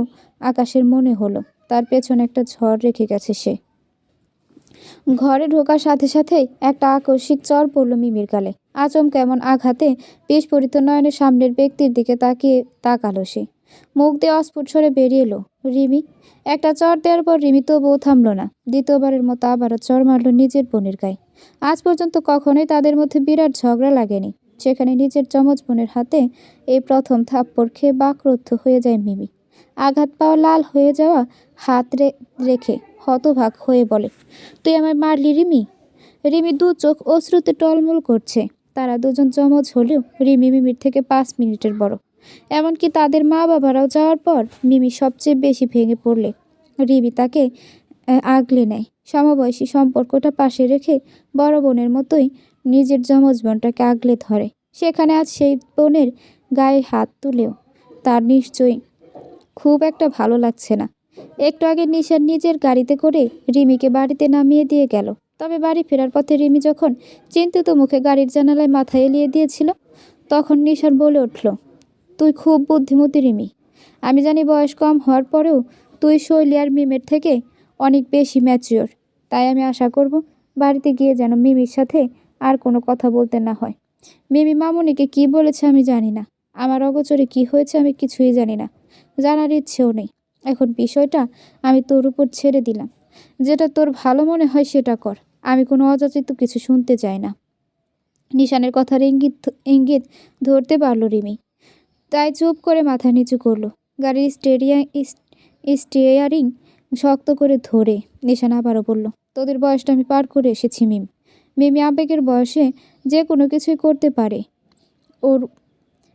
আকাশের মনে হলো তার পেছনে একটা ঝড় রেখে গেছে সে। ঘরে ঢোকার সাথে সাথেই একটা আকস্মিক চর পড়ল মিমির গালে। আচমকা এমন আঘাতে বিস্ফোরিত নয়নের সামনের ব্যক্তির দিকে তাকালো সে। মুখ দিয়ে অস্ফুট স্বরে বেরিয়ে এলো, রিমি। একটা চর দেওয়ার পর রিমি তবুও থামল না। দ্বিতীয়বারের মতো আবারও চর মারল নিজের বোনের গায়ে। আজ পর্যন্ত কখনোই তাদের মধ্যে বিরাট ঝগড়া লাগেনি, সেখানে নিজের যমজ বোনের হাতে এই প্রথম থাপ্পড় খেয়ে বাকরুদ্ধ হয়ে যায় মিমি। আঘাত পাওয়া লাল হয়ে যাওয়া হাত রেখে হতভাগ হয়ে বলে, তুই আমায় মারলি রিমি? রিমি দু চোখ অশ্রুতে টলমল করছে। তারা দুজন যমজ হলেও রিমি মিমির থেকে 5 মিনিটের বড়। এমনকি তাদের মা বাবারাও যাওয়ার পর মিমি সবচেয়ে বেশি ভেঙে পড়লে রিমি তাকে আগলে নেয়। সমবয়সী সম্পর্কটা পাশে রেখে বড় বোনের মতোই নিজের যমজ বোনটাকে আগলে ধরে। সেখানে আজ সেই বোনের গায়ে হাত তুলেও তার নিশ্চয়ই খুব একটা ভালো লাগছে না। একটু আগে নিশান নিজের গাড়িতে করে রিমিকে বাড়িতে নামিয়ে দিয়ে গেল। তবে বাড়ি ফেরার পথে রিমি যখন চিন্তিত মুখে গাড়ির জানালায় মাথা এলিয়ে দিয়েছিল, তখন নিশান বলে উঠল, তুই খুব বুদ্ধিমতী রিমি। আমি জানি বয়স কম হওয়ার পরেও তুই শৈলী আর মিমের থেকে অনেক বেশি ম্যাচিওর। তাই আমি আশা করব বাড়িতে গিয়ে যেন মিমির সাথে আর কোনো কথা বলতে না হয়। মিমি মামুনিকে কি বলেছে আমি জানি না। আমার অগোচরে কি হয়েছে আমি কিছুই জানি না, জানার ইচ্ছেও নেই। এখন বিষয়টা আমি তোর উপর ছেড়ে দিলাম। যেটা তোর ভালো মনে হয় সেটা কর। আমি কোনো অযাচিত কিছু শুনতে চাই না। নিশানের কথার ইঙ্গিত ধরতে পারল রিমি, তাই চুপ করে মাথা নিচু করলো। গাড়ির স্টিয়ারিং শক্ত করে ধরে নিশান আবারও বলল, তোদের বয়সটা আমি পার করে এসেছি মিমি আবেগের বয়সে যে কোনো কিছুই করতে পারে। ওর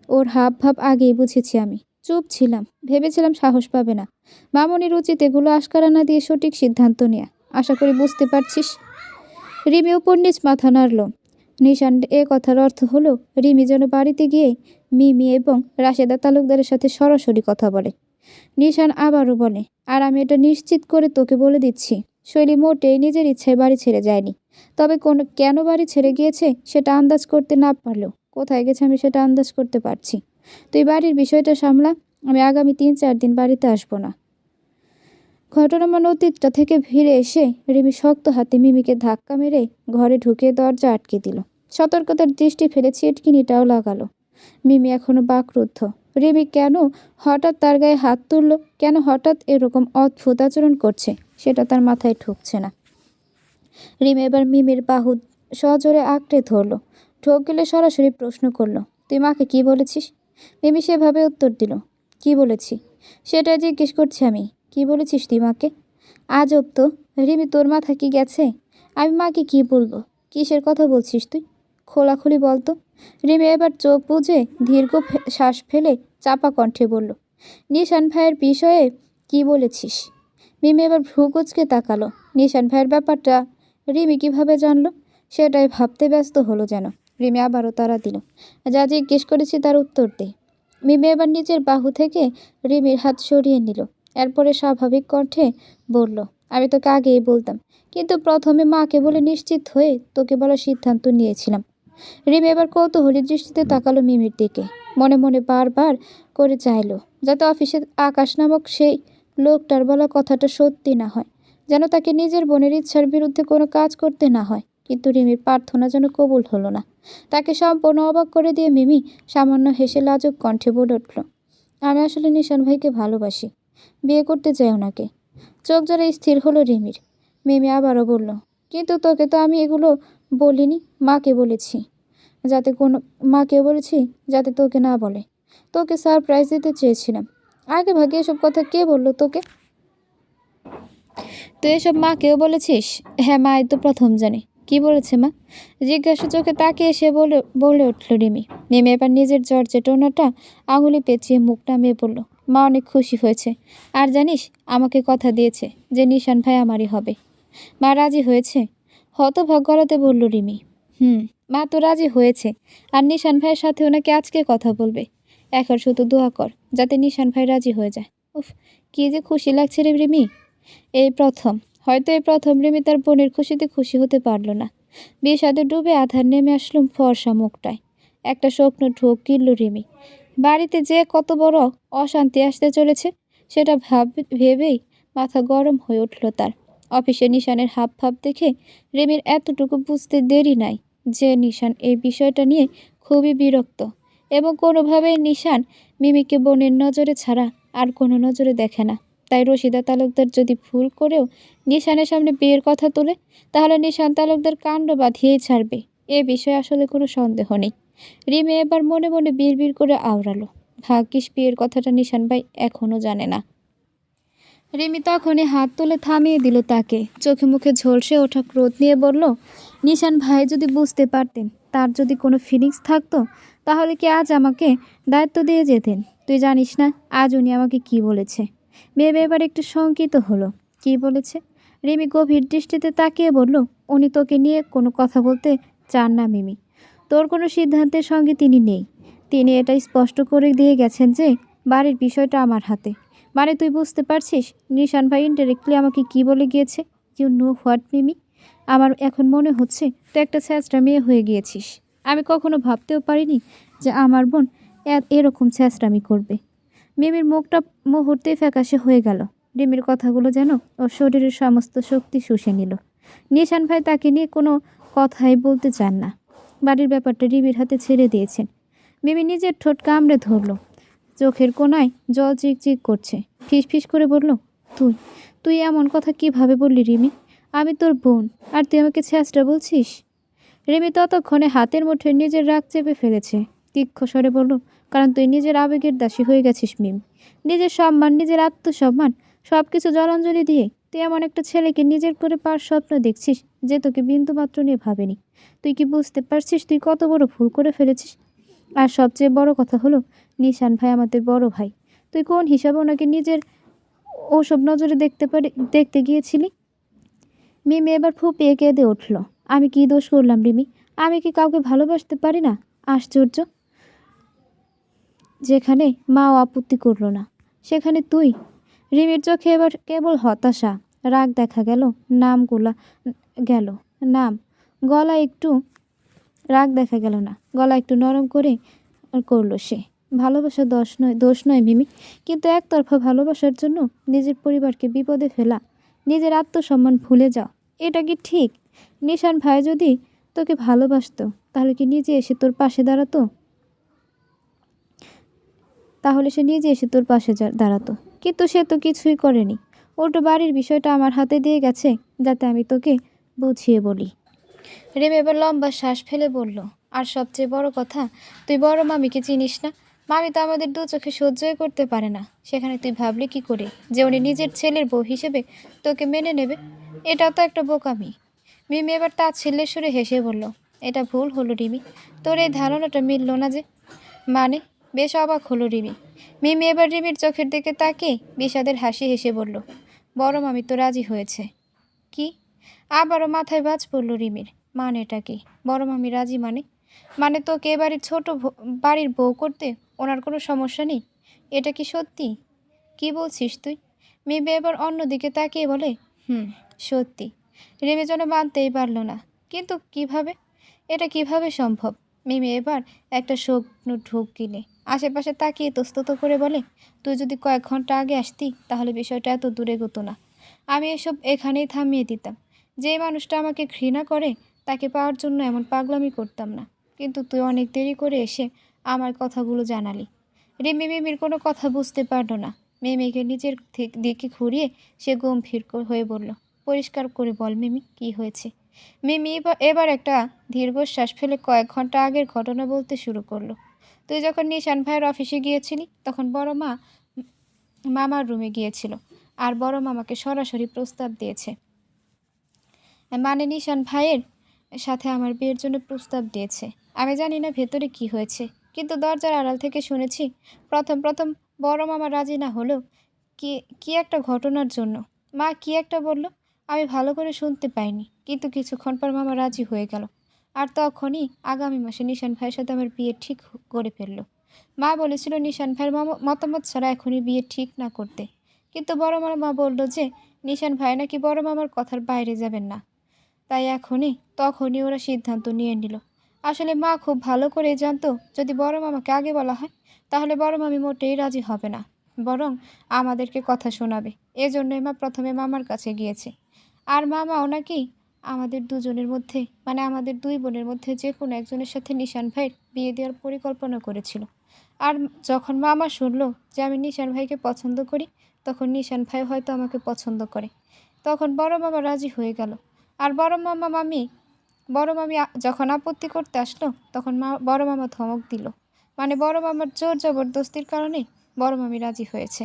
ওর হাব ভাব আগেই বুঝেছি আমি। চুপ ছিলাম, ভেবেছিলাম সাহস পাবে না। মামনির উচিত এগুলো আশকারা না দিয়ে সঠিক সিদ্ধান্ত নেয়া। আশা করি বুঝতে পারছিস। রিমি উপর নিচ মাথা নাড়ল। নিশান এ কথার অর্থ হলো রিমি যেন বাড়িতে গিয়ে মিমি এবং রাশেদা তালুকদারের সাথে সরাসরি কথা বলে। নিশান আবারও বলে, আর আমি এটা নিশ্চিত করে তোকে বলে দিচ্ছি, শৈলী মোটেই নিজের ইচ্ছায় বাড়ি ছেড়ে যায়নি। তবে কেন বাড়ি ছেড়ে গিয়েছে সেটা আন্দাজ করতে না পারলেও কোথায় গেছে আমি সেটা আন্দাজ করতে পারছি। তুই বাড়ির বিষয়টা সামলা। আমি আগামী 3-4 দিন বাড়িতে আসবো না। ঘটনামান অতীতটা থেকে ফিরে এসে রিমি শক্ত হাতে মিমিকে ধাক্কা মেরে ঘরে ঢুকে দরজা আটকে দিল। সতর্কতার দৃষ্টি ফেলে ছিটকিনিটাও লাগালো। মিমি এখনো বাকরুদ্ধ। রিমি কেন হঠাৎ তার গায়ে হাত তুলল, কেন হঠাৎ এরকম অদ্ভুত আচরণ করছে, সেটা তার মাথায় ঢুকছে না। রিমি এবার মিমির বাহু সজোরে আঁকড়ে ধরলো। ঢোক গেলে সরাসরি প্রশ্ন করলো, তুই মাকে কি বলেছিস? মিমি সেভাবে উত্তর দিল, কি বলেছি সেটাই জিজ্ঞেস করছি আমি। কি বলেছিস তুই মাকে? আজব তো রিমি, তোর মাথা কি গেছে? আমি মাকে কি বলবো? কিসের কথা বলছিস তুই? খোলাখুলি বলতো। রিমি এবার চোখ বুজে দীর্ঘ শ্বাস ফেলে চাপা কণ্ঠে বলল, নিশান ভাইয়ের বিষয়ে কি বলেছিস? মিমি এবার ভ্রু কুঁচকে তাকালো। নিশান ভাইয়ের ব্যাপারটা রিমি কিভাবে জানলো সেটাই ভাবতে ব্যস্ত হলো যেন। রিমি আবারও তাড়া দিল, যা জিজ্ঞেস করেছি তার উত্তর দে। মিমি এবার নিজের বাহু থেকে রিমির হাত সরিয়ে নিল। এরপরে স্বাভাবিক কণ্ঠে বলল, আমি তোকে আগেই বলতাম, কিন্তু প্রথমে মাকে বলে নিশ্চিত হয়ে তোকে বলার সিদ্ধান্ত নিয়েছিলাম। রিমি এবার কৌতূহলী দৃষ্টিতে তাকালো মিমির দিকে। মনে মনে বারবার করে চাইলো যাতে অফিসে আকাশ নামক সেই লোকটার বলা কথাটা সত্যি না হয়, যেন তাকে নিজের বোনের ইচ্ছার বিরুদ্ধে কোনো কাজ করতে না হয়। কিন্তু রিমির প্রার্থনা যেন কবুল হলো না। তাকে সম্পূর্ণ অবাক করে দিয়ে মিমি সামান্য হেসে লাজুক কণ্ঠে বলে উঠল, আমি আসলে নিশান ভাইকে ভালোবাসি, বিয়ে করতে চাই ওনাকে। চোখ জোরে স্থির হলো রিমির। মিমি আবারও বলল, কিন্তু তোকে তো আমি এগুলো বলিনি, মাকে বলেছি মাকে বলেছি যাতে তোকে না বলে। তোকে সারপ্রাইজ দিতে চেয়েছিলাম। আগে ভাগে এসব কথা কে বললো তোকে? তুই এসব মাকেও বলেছিস? হ্যাঁ, মা এই তো প্রথম জানে। কি বলেছে মা? জিজ্ঞাসা চোখে তাকিয়ে এসে বলে উঠল রিমি। মিমি এবার নিজের জর্জেট ওনাটা আঙুলে পেঁচিয়ে মুখ নামিয়ে বলল, মা অনেক খুশি হয়েছে। আর জানিস, আমাকে কথা দিয়েছে যে নিশান ভাই আমারই হবে। মা রাজি হয়েছে? হতভাগ গলাতে বলল রিমি। মা তো রাজি হয়েছে, আর নিশান ভাইয়ের সাথে ওনাকে আজকে কথা বলবে। এখন শুধু দোয়া কর যাতে নিশান ভাই রাজি হয়ে যায়। উফ, কি যে খুশি লাগছে রে রিমি। এই প্রথম রিমি তার বোনের খুশিতে খুশি হতে পারল না। বিষাদে ডুবে আধার নেমে আসলো ফর্সা মুখটায়। একটা স্বপ্ন ঢোক গিলল রিমি। বাড়িতে যে কত বড় অশান্তি আসতে চলেছে সেটা ভেবেই মাথা গরম হয়ে উঠল তার। অফিসে নিশানের হাবভাব দেখে রিমির এতটুকু বুঝতে দেরি নাই যে নিশান এই বিষয়টা নিয়ে খুবই বিরক্ত এবং কোনোভাবেই নিশান মিমিকে বোনের নজরে ছাড়া আর কোনো নজরে দেখে না। তাই রশিদা তালুকদার যদি ভুল করেও নিশানের সামনে বিয়ের কথা তোলে তাহলে নিশান তালুকদার কাণ্ড বাঁধিয়েই ছাড়বে, এ বিষয়ে আসলে কোনো সন্দেহ নেই। রিমি এবার মনে মনে বিড়বিড় করে আওড়ালো, ভাগ্যিস বিয়ের কথাটা নিশান ভাই এখনও জানে না। রিমি তখনই হাত তুলে থামিয়ে দিল তাকে। চোখে মুখে ঝলসে ওঠা ক্রোধ নিয়ে বলল, নিশান ভাই যদি বুঝতে পারতেন, তার যদি কোনো ফিলিংস থাকতো, তাহলে কি আজ আমাকে দায়িত্ব দিয়ে যেতেন? তুই জানিস না আজ উনি আমাকে কি বলেছে? ভেবে এবার একটু শঙ্কিত হলো। কি বলেছে? রিমি গভীর দৃষ্টিতে তাকিয়ে বলল, উনি তোকে নিয়ে কোনো কথা বলতে চান না মিমি। তোর কোনো সিদ্ধান্তের সঙ্গে তিনি নেই। তিনি এটাই স্পষ্ট করে দিয়ে গেছেন যে বাড়ির বিষয়টা আমার হাতে। মানে তুই বুঝতে পারছিস নিশান ভাই ইনডাইরেক্টলি আমাকে কি বলে গিয়েছে? ইউ নো হোয়াট মিমি? আমার এখন মনে হচ্ছে তুই একটা ছ্যাঁচড়া মেয়ে হয়ে গিয়েছিস। আমি কখনো ভাবতেও পারিনি যে আমার বোন এরকম ছ্যাঁচড়ামি করবে। মিমির মুখটা মুহূর্তেই ফ্যাকাশে হয়ে গেল। রিমির কথাগুলো যেন ওর শরীরের সমস্ত শক্তি শুষে নিল। নিশান ভাই তাকে নিয়ে কোনো কথাই বলতে চান না। বাড়ির ব্যাপারটা রিমির হাতে ছেড়ে দিয়েছেন। মিমি নিজের ঠোঁট কামড়ে ধরল। চোখের কোণায় জল চিকচিক করছে। ফিসফিস করে বলল, তুই তুই এমন কথা কিভাবে বললি রিমি? আমি তোর বোন, আর তুই আমাকে ছ্যাঁচড়া বলছিস? রিমি ততক্ষণে হাতের মুঠে নিজের রাগ চেপে ফেলেছে। তীক্ষ্ণ স্বরে বলল, কারণ তুই নিজের আবেগের দাসী হয়ে গেছিস মিম। নিজের সম্মান, নিজের আত্মসম্মান সব কিছু জলাঞ্জলি দিয়ে তুই এমন একটা ছেলেকে নিজের করে পাওয়ার স্বপ্ন দেখছিস যে তোকে বিন্দুমাত্র নিয়ে ভাবেনি। তুই কি বুঝতে পারছিস তুই কত বড় ভুল করে ফেলেছিস? আর সবচেয়ে বড় কথা হলো, নিশান ভাই আমাদের বড় ভাই। তুই কোন হিসাবে ওনাকে নিজের ওসব নজরে দেখতে গিয়েছিলি? মিমি এবার ফুপিয়ে কেঁদে উঠল। আমি কি দোষ করলাম রিমি? আমি কি কাউকে ভালোবাসতে পারি না? আশ্চর্য! যেখানে মাও আপত্তি করলো না, সেখানে তুই! রিমির চোখে এবার কেবল হতাশা। রাগ দেখা গেল, গেল নাম গলা একটু রাগ দেখা গেল না, গলা একটু নরম করে করলো সে। ভালোবাসা দোষ নয় মিমি, কিন্তু একতরফা ভালোবাসার জন্য নিজের পরিবারকে বিপদে ফেলা, নিজের আত্মসম্মান ভুলে যাও, এটা কি ঠিক? নিশান ভাই যদি তোকে ভালোবাসতো তাহলে কি নিজে এসে তোর পাশে দাঁড়াতো? তাহলে সে নিজে এসে তোর পাশে দাঁড়াতো, কিন্তু সে তো কিছুই করেনি। উল্টো বাড়ির বিষয়টা আমার হাতে দিয়ে গেছে যাতে আমি তোকে বুঝিয়ে বলি। রিমি এবার লম্বা শ্বাস ফেলে বলল, আর সবচেয়ে বড় কথা, তুই বড় মামিকে চিনিস না? মামি তো আমাদের দু চোখে সহ্যই করতে পারে না। সেখানে তুই ভাবলি কি করে যে উনি নিজের ছেলের বউ হিসেবে তোকে মেনে নেবে? এটাও তো একটা বোকামি। মিমি এবার তাচ্ছিল্যের সুরে হেসে বলল, এটা ভুল হলো রিমি, তোর এই ধারণাটা মিলল না যে। মানে? বেশ অবাক হলো রিমি। মিমি এবার রিমির চোখের দিকে তাকিয়ে বিষাদের হাসি হেসে বলল, বড় মামি তো রাজি হয়েছে। কি? আবারও মাথায় বাজ পড়ল রিমির। মানেটা কি? বড় মামি রাজি মানে? মানে তোকে এবারের বাড়ির বউ করতে ওনার কোনো সমস্যা নেই? এটা কি সত্যি? কি বলছিস তুই? মিমি এবার অন্যদিকে তাকিয়ে বলে, সত্যি। রিমি যেন মানতেই পারল না। কিন্তু কিভাবে? এটা কিভাবে সম্ভব? মিমি এবার একটা শুকনো ঢোক গিলে আশেপাশে তাকিয়ে ইতস্তত করে বলে, তুই যদি কয়েক ঘন্টা আগে আসতি তাহলে বিষয়টা এত দূরে এগোতো না। আমি এসব এখানেই থামিয়ে দিতাম। যে মানুষটা আমাকে ঘৃণা করে তাকে পাওয়ার জন্য এমন পাগলামি করতাম না। কিন্তু তুই অনেক দেরি করে এসে আমার কথাগুলো জানালি। রিমি মিমির কোনো কথা বুঝতে পারল না। মিমিকে নিজের দিকে ঘুরিয়ে সে গম্ভীর হয়ে বলল, পরিষ্কার করে বল মিমি, কি হয়েছে? মিমি এবার একটা দীর্ঘশ্বাস ফেলে কয়েক ঘন্টা আগের ঘটনা বলতে শুরু করলো। তুই যখন নিশান ভাইয়ের অফিসে গিয়েছিলি তখন বড় মামার রুমে গিয়েছিল, আর বড় মামাকে সরাসরি প্রস্তাব দিয়েছে। মানে নিশান ভাইয়ের সাথে আমার বিয়ের জন্য প্রস্তাব দিয়েছে। আমি জানি না ভেতরে কি হয়েছে, কিন্তু দরজার আড়াল থেকে শুনেছি প্রথম বড় মামা রাজি না হলেও কি একটা ঘটনার জন্য। মা কি একটা বলল, আমি ভালো করে শুনতে পাইনি, কিন্তু কিছুক্ষণ পর মামা রাজি হয়ে গেল। আর তখনই আগামী মাসে নিশান ভাইয়ের সাথে আমার বিয়ে ঠিক করে ফেললো। মা বলেছিল নিশান ভাইয়ের মতামত ছাড়া এখনই বিয়ে ঠিক না করতে, কিন্তু বড় মামা বলল যে নিশান ভাই নাকি বড় মামার কথার বাইরে যাবেন না, তাই তখনই ওরা সিদ্ধান্ত নিয়ে নিল। আসলে মা খুব ভালো করেই জানতো যদি বড় মামাকে আগে বলা হয় তাহলে বড় মামি মোটেই রাজি হবে না, বরং আমাদেরকে কথা শোনাবে। এজন্যই মা প্রথমে মামার কাছে গিয়েছে। আর মামাও নাকি আমাদের দুজনের মধ্যে, মানে আমাদের দুই বোনের মধ্যে যে কোনো একজনের সাথে নিশান ভাইয়ের বিয়ে দেওয়ার পরিকল্পনা করেছিল। আর যখন মামা শুনলো যে আমি নিশান ভাইকে পছন্দ করি, তখন নিশান ভাই হয়তো আমাকে পছন্দ করে, তখন বড় মামা রাজি হয়ে গেল। আর বড় মামি যখন আপত্তি করতে আসলো, তখন বড় মামা ধমক দিল। মানে বড় মামার জোর জবরদস্তির কারণে বড় মামি রাজি হয়েছে।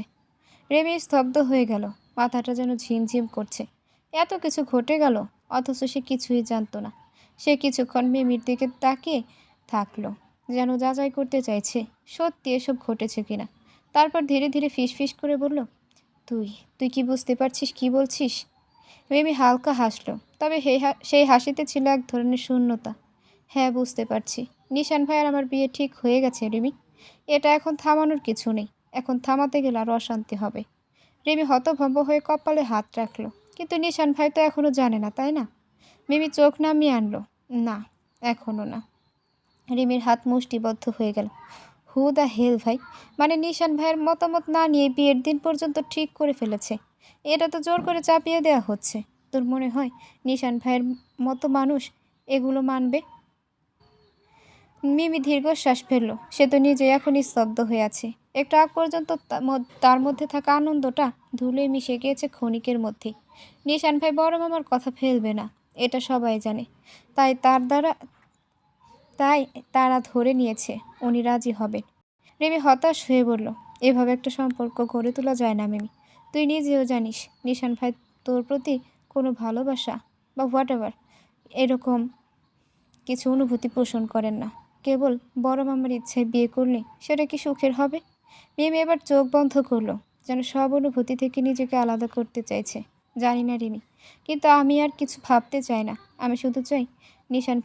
রেমি স্তব্ধ হয়ে গেল, মাথাটা যেন ঝিমঝিম করছে। এত কিছু ঘটে গেল, অথচ সে কিছুই জানতো না। সে কিছুক্ষণ মিমির দিকে তাকিয়ে থাকলো, যেন যাচাই করতে চাইছে সত্যি এসব ঘটেছে কিনা। তারপর ধীরে ধীরে ফিস করে বলল, তুই তুই কি বুঝতে পারছিস কি বলছিস? মিমি হালকা হাসলো, তবে সেই হাসিতে ছিল এক ধরনের শূন্যতা। হ্যাঁ, বুঝতে পারছি। নিশান ভাই আর আমার বিয়ে ঠিক হয়ে গেছে রিমি। এটা এখন থামানোর কিছু নেই। এখন থামাতে গেলে আরও অশান্তি হবে। রিমি হতভম্ব হয়ে কপালে হাত রাখলো। কিন্তু নিশান ভাই তো এখনও জানে না, তাই না? মিমি চোখ নামিয়ে আনলো। না, এখনও না। রিমির হাত মুষ্টিবদ্ধ হয়ে গেল। হু দ্য হেল ভাই, মানে নিশান ভাইয়ের মতামত না নিয়ে বিয়ের দিন পর্যন্ত ঠিক করে ফেলেছে। এটা তো জোর করে চাপিয়ে দেওয়া হচ্ছে। তোর মনে হয় নিশান ভাইয়ের মতো মানুষ এগুলো মানবে? মিমি দীর্ঘশ্বাস ফেলল। সে তো নিজে এখনই স্তব্ধ হয়ে আছে। একটু আগ পর্যন্ত তার মধ্যে থাকা আনন্দটা ধুলোয় মিশে গিয়েছে ক্ষণিকের মধ্যেই। নিশান ভাই বড় মামার কথা ফেলবে না, এটা সবাই জানে। তাই তাই তারা ধরে নিয়েছে উনি রাজি হবেন। রিমি হতাশ হয়ে বলল, এভাবে একটা সম্পর্ক গড়ে তোলা যায় না মিমি। তুই নিজেও জানিস নিশান ভাই তোর প্রতি কোনো ভালোবাসা বা হোয়াট এভার এরকম কিছু অনুভূতি পোষণ করেন না। কেবল বড় মামার ইচ্ছায় বিয়ে করলে সেটা কি সুখের হবে? মিমি এবার চোখ বন্ধ করলো, যেন সব অনুভূতি থেকে নিজেকে আলাদা করতে চাইছে। জানি না রিমি, কিন্তু আমি আর কিছু ভাবতে চাই না। আমি শুধু চাই নিশান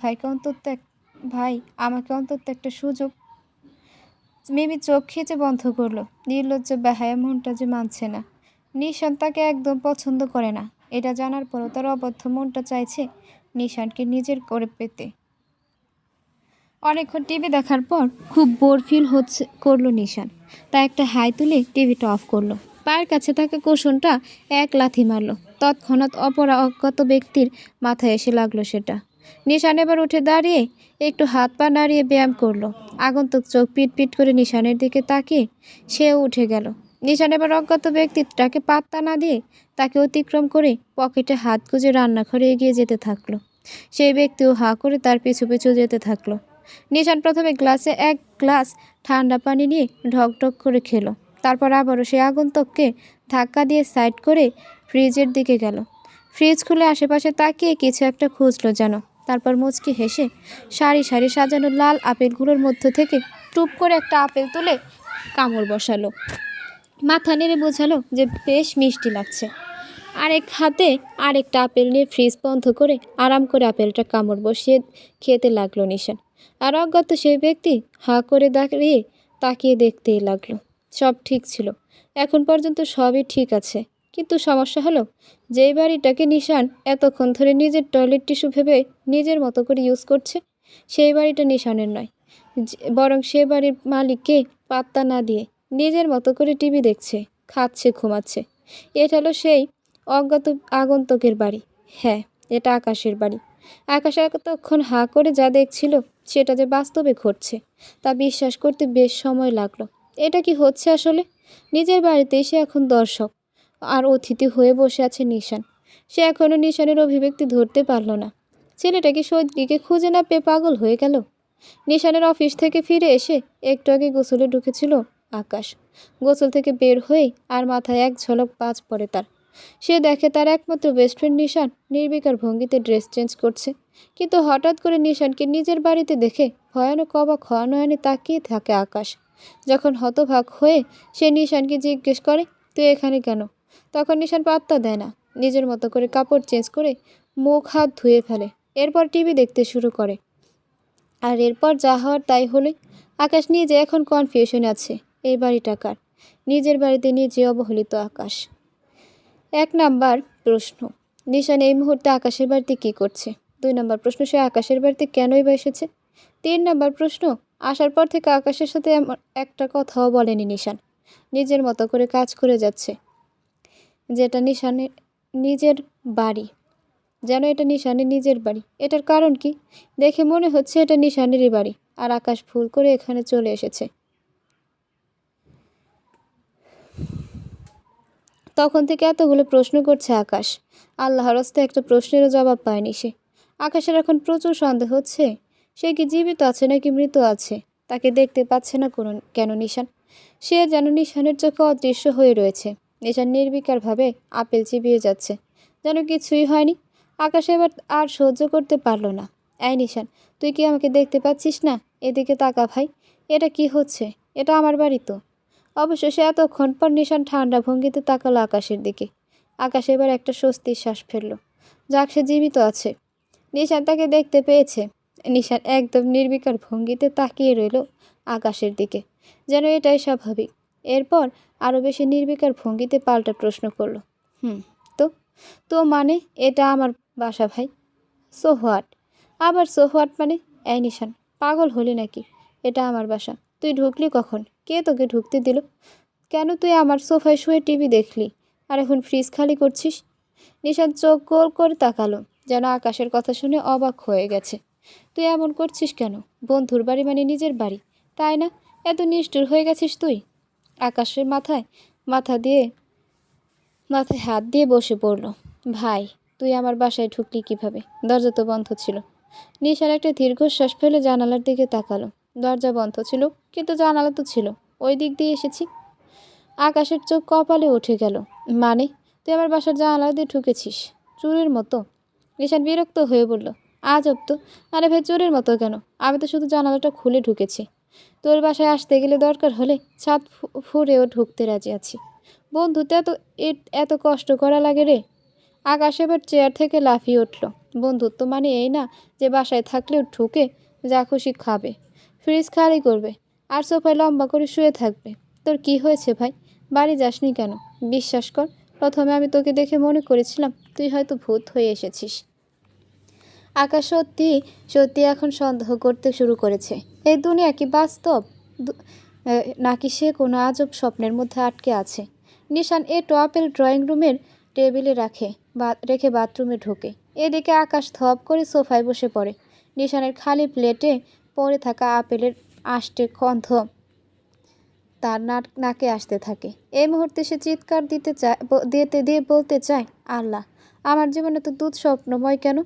ভাই আমাকে অন্তত একটা সুযোগ। মিমি চোখ খিচে বন্ধ করলো। নির্লজ্জ বেহায়া মনটা যে মানছে না নিশান তাকে একদম পছন্দ করে না। এটা জানার পরও তার অবদ্ধ মনটা চাইছে নিশানকে নিজের করে পেতে। অনেকক্ষণ টিভি দেখার পর খুব বোর ফিল করলো নিশান। তা একটা হাই তুলে টিভিটা অফ করলো। পায়ের কাছে থাকা কুশনটা এক লাথি মারলো। তৎক্ষণাৎ অজ্ঞাত ব্যক্তির মাথায় এসে লাগলো সেটা। নিশান এবার উঠে দাঁড়িয়ে একটু হাত পা নাড়িয়ে ব্যায়াম করলো। আগন্তুক চোখ পিট করে নিশানের দিকে তাকিয়ে সেও উঠে গেল। নিশান এবার অজ্ঞাত ব্যক্তিটাকে পাত্তা না দিয়ে তাকে অতিক্রম করে পকেটে হাত গুজে রান্নাঘরে এগিয়ে যেতে থাকলো। সেই ব্যক্তিও হাঁ করে তার পিছু পিছু যেতে থাকলো। নিশান প্রথমে এক গ্লাস ঠান্ডা পানি নিয়ে ঢকঢক করে খেলো। তারপর আবারও সে আগন্তুককে ধাক্কা দিয়ে সাইড করে ফ্রিজের দিকে গেল। ফ্রিজ খুলে আশেপাশে তাকিয়ে কিছু একটা খুঁজলো যেন। তারপর মুচকি হেসে সারি সারি সাজানো লাল আপেলগুলোর মধ্য থেকে টুপ করে একটা আপেল তুলে কামড় বসালো। মাথা নেড়ে বোঝালো যে বেশ মিষ্টি লাগছে। আরেক হাতে আরেকটা আপেল নিয়ে ফ্রিজ বন্ধ করে আরাম করে আপেলটা কামড় বসিয়ে খেতে লাগলো নিশান। আর অজ্ঞাত সেই ব্যক্তি হাঁ করে দাঁড়িয়ে তাকিয়ে দেখতেই লাগলো। সব ঠিক ছিল, এখন পর্যন্ত সবই ঠিক আছে। কিন্তু সমস্যা হলো, যেই বাড়িটাকে নিশান এতক্ষণ ধরে নিজের টয়লেট টিস্যু ভেবে নিজের মতো করে ইউজ করছে, সেই বাড়িটা নিশানের নয়, বরং সে বাড়ির মালিককে পাত্তা না দিয়ে নিজের মতো করে টিভি দেখছে, খাচ্ছে, ঘুমাচ্ছে। এটা হলো সেই অজ্ঞাত আগন্তুকের বাড়ি। হ্যাঁ, এটা আকাশের বাড়ি। আকাশ এতক্ষণ হাঁ করে যা দেখছিল সেটা যে বাস্তবে ঘটছে তা বিশ্বাস করতে বেশ সময় লাগলো। এটা কি হচ্ছে আসলে? নিজের বাড়িতেই সে এখন দর্শক আর অতিথি হয়ে বসে আছে নিশান। সে এখনও নিশানের অভিব্যক্তি ধরতে পারল না। ছেলেটা কি সৈদিকে খুঁজে না পেয়ে পাগল হয়ে গেল? নিশানের অফিস থেকে ফিরে এসে একটু আগে গোসলে ঢুকেছিল আকাশ। গোসল থেকে বের হয়েই আর মাথায় এক ঝলক বাজ পড়ে তার। সে দেখে তার একমাত্র বেস্ট ফ্রেন্ড নিশান নির্বিকার ভঙ্গিতে ড্রেস চেঞ্জ করছে। কিন্তু হঠাৎ করে নিশানকে নিজের বাড়িতে দেখে ভয়ানক অবাক হওয়া নয়নে তাকিয়ে থাকে আকাশ। যখন হতবাক হয়ে সে নিশানকে জিজ্ঞেস করে, তুই এখানে কেন? তখন নিশান পাত্তা দেয় না, নিজের মতো করে কাপড় চেঞ্জ করে মুখ হাত ধুয়ে ফেলে। এরপর টিভি দেখতে শুরু করে। আর এরপর যা হওয়ার তাই হলে। আকাশ নিজে এখন কনফিউশনে আছে। এই বাড়িটা কার? নিজের বাড়িতে নিজে অবহেলিত আকাশ। 1 নাম্বার প্রশ্ন, নিশান এই মুহূর্তে আকাশের বাড়িতে কী করছে? 2 নাম্বার প্রশ্ন, সে আকাশের বাড়িতে কেনই বা এসেছে? 3 নম্বর প্রশ্ন, আসার পর থেকে আকাশের সাথে এমন একটা কথাও বলেনি নিশান। নিজের মতো করে কাজ করে যাচ্ছে, যেটা নিশানের নিজের বাড়ি, যেন এটা নিশানের নিজের বাড়ি। এটার কারণ কি? দেখে মনে হচ্ছে এটা নিশানেরই বাড়ি, আর আকাশ ভুল করে এখানে চলে এসেছে। তখন থেকে এতগুলো প্রশ্ন করছে আকাশ, আল্লাহর হস্তে একটা প্রশ্নেরও জবাব পায়নি সে। আকাশের এখন প্রচুর সন্দেহ হচ্ছে, সে কি জীবিত আছে নাকি মৃত আছে। তাকে দেখতে পাচ্ছে না কেন নিশান? সে যেন নিশানের চোখে অদৃশ্য হয়ে রয়েছে। নিশান নির্বিকারভাবে আপেল চিবিয়ে যাচ্ছে, যেন কিছুই হয়নি। আকাশ এবার আর সহ্য করতে পারল না। এই নিশান, তুই কি আমাকে দেখতে পাচ্ছিস না? এদিকে তাকা ভাই, এটা কি হচ্ছে? এটা আমার বাড়ি তো। অবশ্য সে এতক্ষণ পর নিশান ঠান্ডা ভঙ্গিতে তাকালো আকাশের দিকে। আকাশ এবার একটা স্বস্তির শ্বাস ফেলল। যাক, সে জীবিত আছে। নিশান তাকে দেখতে পেয়েছে। নিশান একদম নির্বিকার ভঙ্গিতে তাকিয়ে রইল আকাশের দিকে, যেন এটাই স্বাভাবিক। এরপর আরও বেশি নির্বিকার ভঙ্গিতে পাল্টা প্রশ্ন করলো, তো তো মানে এটা আমার বাসা ভাই। So what? আবার সো হোয়াট মানে? এই নিশান, পাগল হলি নাকি? এটা আমার বাসা। তুই ঢুকলি কখন? কে তোকে ঢুকতে দিল? কেন তুই আমার সোফায় শুয়ে টিভি দেখলি, আর এখন ফ্রিজ খালি করছিস? নিশান চোখ গোল করে তাকালো, যেন আকাশের কথা শুনে অবাক হয়ে গেছে। তুই এমন করছিস কেন? বন্ধুর বাড়ি মানে নিজের বাড়ি, তাই না? এত নিষ্ঠুর হয়ে গেছিস তুই? আকাশের মাথায় হাত দিয়ে বসে পড়ল। ভাই, তুই আমার বাসায় ঢুকলি কিভাবে? দরজা তো বন্ধ ছিল। নিশান একটা দীর্ঘশ্বাস ফেলে জানালার দিকে তাকালো। দরজা বন্ধ ছিল, কিন্তু জানালা তো ছিল। ওই দিক দিয়ে এসেছি। আকাশের চোখ কপালে উঠে গেল। মানে, তুই আমার বাসার জানালা দিয়ে ঢুকেছিস চোরের মতো? নিশান বিরক্ত হয়ে বলল, আজব তো। আরে ভাই, চোরের মতো কেন? আমি তো শুধু জানালাটা খুলে ঢুকেছি। তোর বাসায় আসতে গেলে দরকার হলে ছাদ ফুঁড়েও ঢুকতে রাজি আছি। বন্ধুতে এত কষ্ট করা লাগে রে? আকাশ এবার চেয়ার থেকে লাফিয়ে উঠল। বন্ধুত্ব মানে এই না যে বাসায় থাকলেও ঢুকে যা খুশি খাবে, ফ্রিজ খালি করবে, আর সোফায় লম্বা করে শুয়ে থাকবে। তোর কি হয়েছে ভাই? বাড়ি যাসনি কেন? বিশ্বাস কর, প্রথমে আমি তোকে দেখে মনে করেছিলাম তুই হয়তো ভূত হয়ে এসেছিস। আকাশ সত্যি সত্যি এখন সন্দেহ করতে শুরু করেছে। এই দুনিয়া কি বাস্তব, নাকি সে কোনো আজব স্বপ্নের মধ্যে আটকে আছে? নিশান আপেল ড্রয়িং রুমের টেবিলে রেখে বাথরুমে ঢোকে। এদিকে আকাশ ধপ করে সোফায় বসে পড়ে। নিশানের খালি প্লেটে পড়ে থাকা আপেলের আষ্টে গন্ধ তার নাকে আসতে থাকে। এই মুহূর্তে সে চিৎকার দিয়ে বলতে চায়, আল্লাহ, আমার জীবনে তো স্বপ্নময় কেন?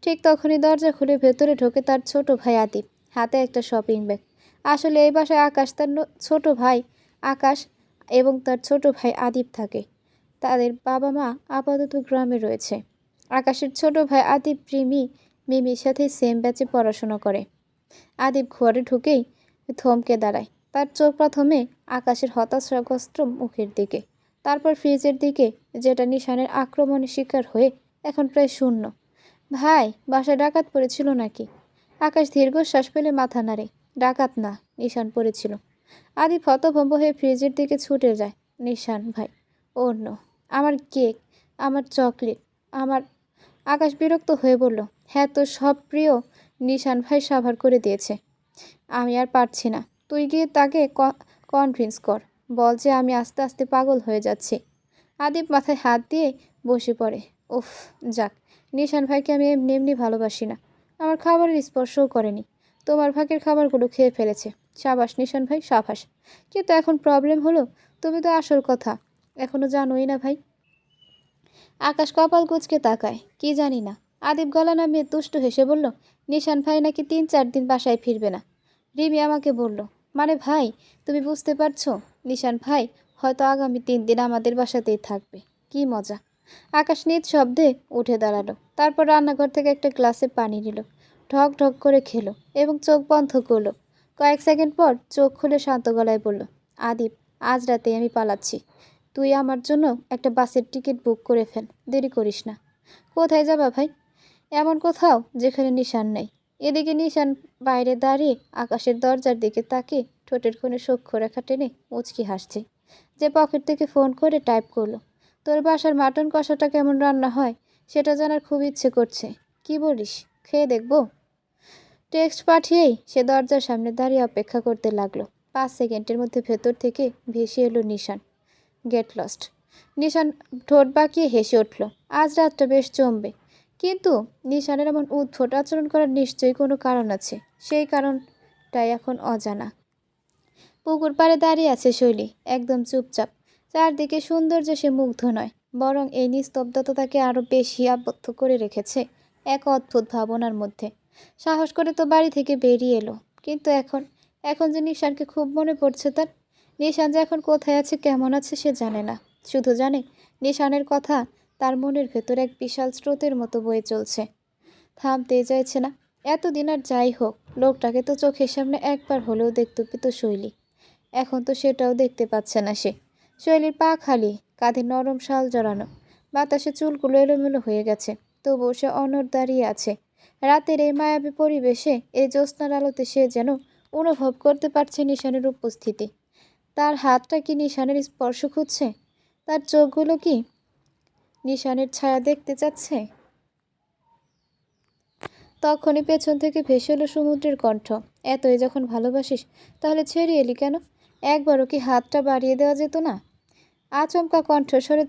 ঠিক তখনই দরজা খুলে ভেতরে ঢোকে তার ছোট ভাই আদিব, হাতে একটা শপিং ব্যাগ। আসলে এই বাসায় ছোট ভাই আকাশ এবং তার ছোট ভাই আদিব থাকে। তাদের বাবা মা আপাতত গ্রামে রয়েছে। আকাশের ছোট ভাই আদিব মিমির সাথে সেম ব্যাচে পড়াশোনা করে। আদিব ঘরে ঢুকেই থমকে দাঁড়ায়। তার চোখ প্রথমে আকাশের হতাশাগ্রস্ত মুখের দিকে, তারপর ফ্রিজের দিকে, যেটা নিশানের আক্রমণের শিকার হয়ে এখন প্রায় শূন্য। ভাই, বাসায় ডাকাত পড়েছিল নাকি? আকাশ দীর্ঘশ্বাস ফেলে মাথা নাড়ে। ডাকাত না, নিশান পড়েছিল। আদিব হতভম্ব হয়ে ফ্রিজের দিকে ছুটে যায়। নিশান ভাই, ও নো, আমার কেক, আমার চকলেট, আমার। আকাশ বিরক্ত হয়ে বলল, হ্যাঁ, তো সব প্রিয় নিশান ভাই সাভার করে দিয়েছে। আমি আর পারছি না। তুই গিয়ে তাকে কনভিন্স কর, বল যে আমি আস্তে আস্তে পাগল হয়ে যাচ্ছি। আদিব মাথায় হাত দিয়ে বসে পড়ে। উফ, যাক, নিশান ভাইকে আমি এমনি এমনি ভালোবাসি না। আমার খাবারের স্পর্শও করেনি। তোমার ভাগের খাবারগুলো খেয়ে ফেলেছে। সাবাস নিশান ভাই, সাবাস। কিন্তু এখন প্রবলেম হলো, তুমি তো আসল কথা এখনো জানোই না ভাই। আকাশ কপাল কুঁচকে তাকায়। কি জানি না। আদিব গলা নামিয়ে তুষ্ট হেসে বলল, নিশান ভাই নাকি 3-4 দিন বাসায় ফিরবে না। রিমি আমাকে বলল। মানে ভাই, তুমি বুঝতে পারছো? নিশান ভাই হয়তো আগামী 3 দিন আমাদের বাসাতেই থাকবে। কি মজা। আকাশ নিজ শব্দে উঠে দাঁড়ালো। তারপর রান্নাঘর থেকে একটা গ্লাসে পানি নিল, ঢক ঢক করে খেলো এবং চোখ বন্ধ করলো। কয়েক সেকেন্ড পর চোখ খুলে শান্ত গলায় বলল, আদিব, আজ রাতে আমি পালাচ্ছি। তুই আমার জন্য একটা বাসের টিকিট বুক করে ফেল, দেরি করিস না। কোথায় যাবা ভাই? এমন কোথাও যেখানে নিশান নেই। এদিকে নিশান বাইরে দাঁড়িয়ে আকাশের দরজার দিকে তাকিয়ে ঠোঁটের কোণে সূক্ষ্ম রেখা টেনে মুচকি হাসছে। যে পকেট থেকে ফোন করে টাইপ করলো, তোর বাসার মাটন কষাটা কেমন রান্না হয় সেটা জানার খুব ইচ্ছে করছে। কি বলিস, খেয়ে দেখবো? টেক্সট পাঠিয়েই সে দরজার সামনে দাঁড়িয়ে অপেক্ষা করতে লাগলো। 5 সেকেন্ডের মধ্যে ভেতর থেকে ভেসে এলো নিশান। Get lost. নিশান ঠোঁট বাঁকিয়ে হেসে উঠল। আজ রাতটা বেশ জমবে। কিন্তু নিশানের এমন উদ্ভট আচরণ করার নিশ্চয়ই কোনো কারণ আছে। সেই কারণটাই এখন অজানা। পুকুর পাড়ে দাঁড়িয়ে আছে শৈলী, একদম চুপচাপ। চারদিকে সৌন্দর্যে সে মুগ্ধ নয়, বরং এই নিস্তব্ধতা তাকে আরও বেশি আবদ্ধ করে রেখেছে এক অদ্ভুত ভাবনার মধ্যে। সাহস করে তো বাড়ি থেকে বেরিয়ে এলো, কিন্তু এখন এখন যে নিশানকে খুব মনে পড়ছে তার। নিশান যে এখন কোথায় আছে, কেমন আছে সে জানে না, শুধু জানে নিশানের কথা তার মনের ভেতর এক বিশাল স্রোতের মতো বয়ে চলছে, থামতেই চাইছে না। এতদিন আর যাই হোক, লোকটাকে তো চোখের সামনে একবার হলেও দেখতে পেত শৈলী। এখন তো সেটাও দেখতে পাচ্ছে না সে। শৈলীর পা খালি, কাঁধে নরম শাল জড়ানো, বাতাসে চুলগুলো এলোমেলো হয়ে গেছে, তবুও সে অনড় দাঁড়িয়ে আছে। রাতের এই মায়াবী পরিবেশে, এই জ্যোৎস্নার আলোতে সে যেন অনুভব করতে পারছে নিশানের উপস্থিতি। তার হাতটা কি নিশানের স্পর্শ খুঁজছে? তার চোখগুলো কি নিশানের ছায়া দেখতে চাচ্ছে? তখনই পেছন থেকে ভেসে এলো সমুদ্রের কণ্ঠ। এতই যখন ভালোবাসিস, তাহলে ছেড়ে এলি কেন? একবারও কি হাতটা বাড়িয়ে দেওয়া যেত না? আচমকা কণ্ঠস্বরে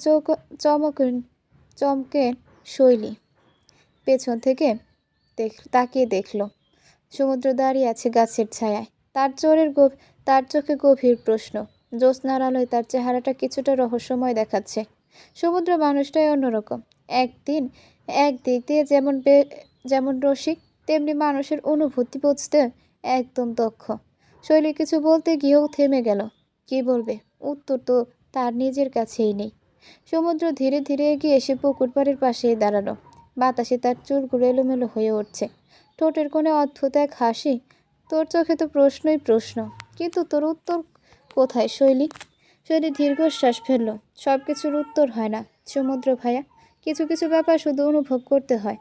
চমকে শৈলী পেছন থেকে তাকিয়ে দেখল সমুদ্র দাঁড়িয়ে আছে গাছের ছায়ায়। তার চোখে গভীর প্রশ্ন। জ্যোৎস্নার আলোয় তার চেহারাটা কিছুটা রহস্যময় দেখাচ্ছে। সমুদ্র মানুষটাই অন্যরকম। একদিক দিয়ে যেমন রসিক, তেমনি মানুষের অনুভূতি বুঝতে একদম দক্ষ। শৈলী কিছু বলতে গিয়েও থেমে গেল। কি বলবে? উত্তর তো তার নিজের কাছেই নেই। সমুদ্র ধীরে ধীরে এগিয়ে এসে পুকুর পাড়ের পাশেই দাঁড়ালো। বাতাসে তার চুলগুলো এলোমেলো হয়ে উঠছে, ঠোঁটের কোণে অদ্ভুত এক হাসি। তোর চোখে তো প্রশ্নই প্রশ্ন, কিন্তু তোর উত্তর কোথায় শৈলী? শৈলী দীর্ঘশ্বাস ফেলল। সব কিছুর উত্তর হয় না সমুদ্র ভাইয়া, কিছু কিছু ব্যাপার শুধু অনুভব করতে হয়।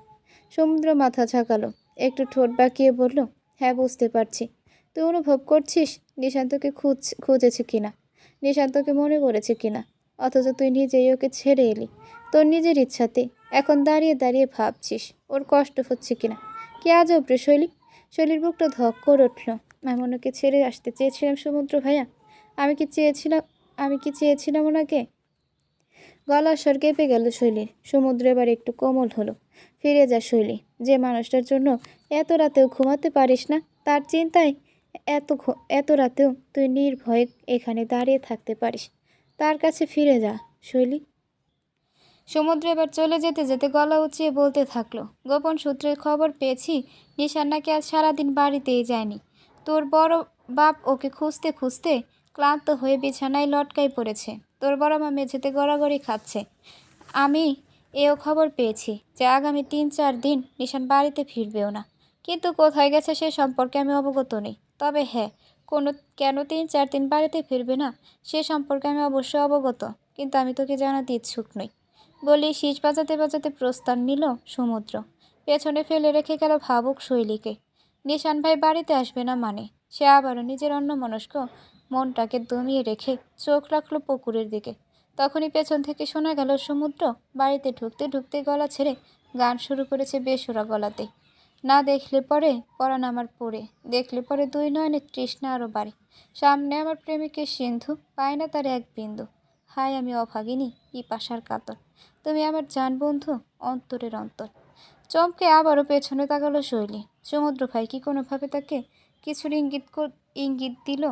সমুদ্র মাথা ঝাঁকালো, একটু ঠোঁট বাঁকিয়ে বলল, হ্যাঁ বুঝতে পারছি। তুই অনুভব করছিস নিশান্তকে খুঁজেছে কিনা, নিশান্তকে মনে করেছে কিনা, অথচ তুই নিজেই ওকে ছেড়ে এলি তোর নিজের ইচ্ছাতে। এখন দাঁড়িয়ে দাঁড়িয়ে ভাবছিস ওর কষ্ট হচ্ছে কিনা। কি আজব রে শৈলী। শৈলীর বুকটা ধক করে উঠল। আমি ওনাকে ছেড়ে আসতে চেয়েছিলাম সমুদ্র ভাইয়া? আমি কি চেয়েছিলাম ওনাকে? গলার স্বর কেঁপে গেল শৈলীর। সমুদ্র এবার একটু কোমল হলো। ফিরে যা শৈলী, যে মানুষটার জন্য এত রাতেও ঘুমাতে পারিস না, তার চিন্তায় এত রাতেও তুই নির্ভয়ে এখানে দাঁড়িয়ে থাকতে পারিস, তার কাছে ফিরে যা শৈলী। সমুদ্র এবার চলে যেতে যেতে গলা উঁচিয়ে বলতে থাকলো, গোপন সূত্রের খবর পেয়েছি নিশান নাকি আজ সারাদিন বাড়িতেই যায়নি। তোর বড় বাপ ওকে খুঁজতে খুঁজতে ক্লান্ত হয়ে বিছানায় লটকাই পড়েছে। তোর বড় মা মেঝেতে গড়াগড়ি খাচ্ছে। আমি এও খবর পেয়েছি যে আগামী 3-4 দিন নিশান বাড়িতে ফিরবেও না। কিন্তু কোথায় গেছে সে সম্পর্কে আমি অবগত নই। তবে হ্যাঁ, কেন 3-4 দিন বাড়িতে ফিরবে না সে সম্পর্কে আমি অবশ্যই অবগত, কিন্তু আমি তোকে জানাতে ইচ্ছুক নই। বলি শীষ বাজাতে বাজাতে প্রস্থান নিল সমুদ্র। পেছনে ফেলে রেখে গেল ভাবুক শৈলীকে। নিশান ভাই বাড়িতে আসবে না মানে? সে আবারও নিজের অন্যমনস্ক মনটাকে দমিয়ে রেখে চোখ রাখলো পুকুরের দিকে। তখনই পেছন থেকে শোনা গেল সমুদ্র বাড়িতে ঢুকতে ঢুকতে গলা ছেড়ে গান শুরু করেছে বেসুরা গলাতে। না দেখলে পরে পরাণ আমার পড়ে, দেখলে পরে দুই নয়নে তৃষ্ণা আরও বাড়ে। সামনে আমার প্রেমিকের সিন্ধু, পায় না তার এক বিন্দু। হায় আমি অভাগিনী, পিপাসার কাতর, তুমি আমার জান বন্ধু, অন্তরের অন্তর। চমকে আবারও পেছনে তাকালো শৈলী। সমুদ্র ভাই কি কোনোভাবে তাকে কিছুর ইঙ্গিত দিল?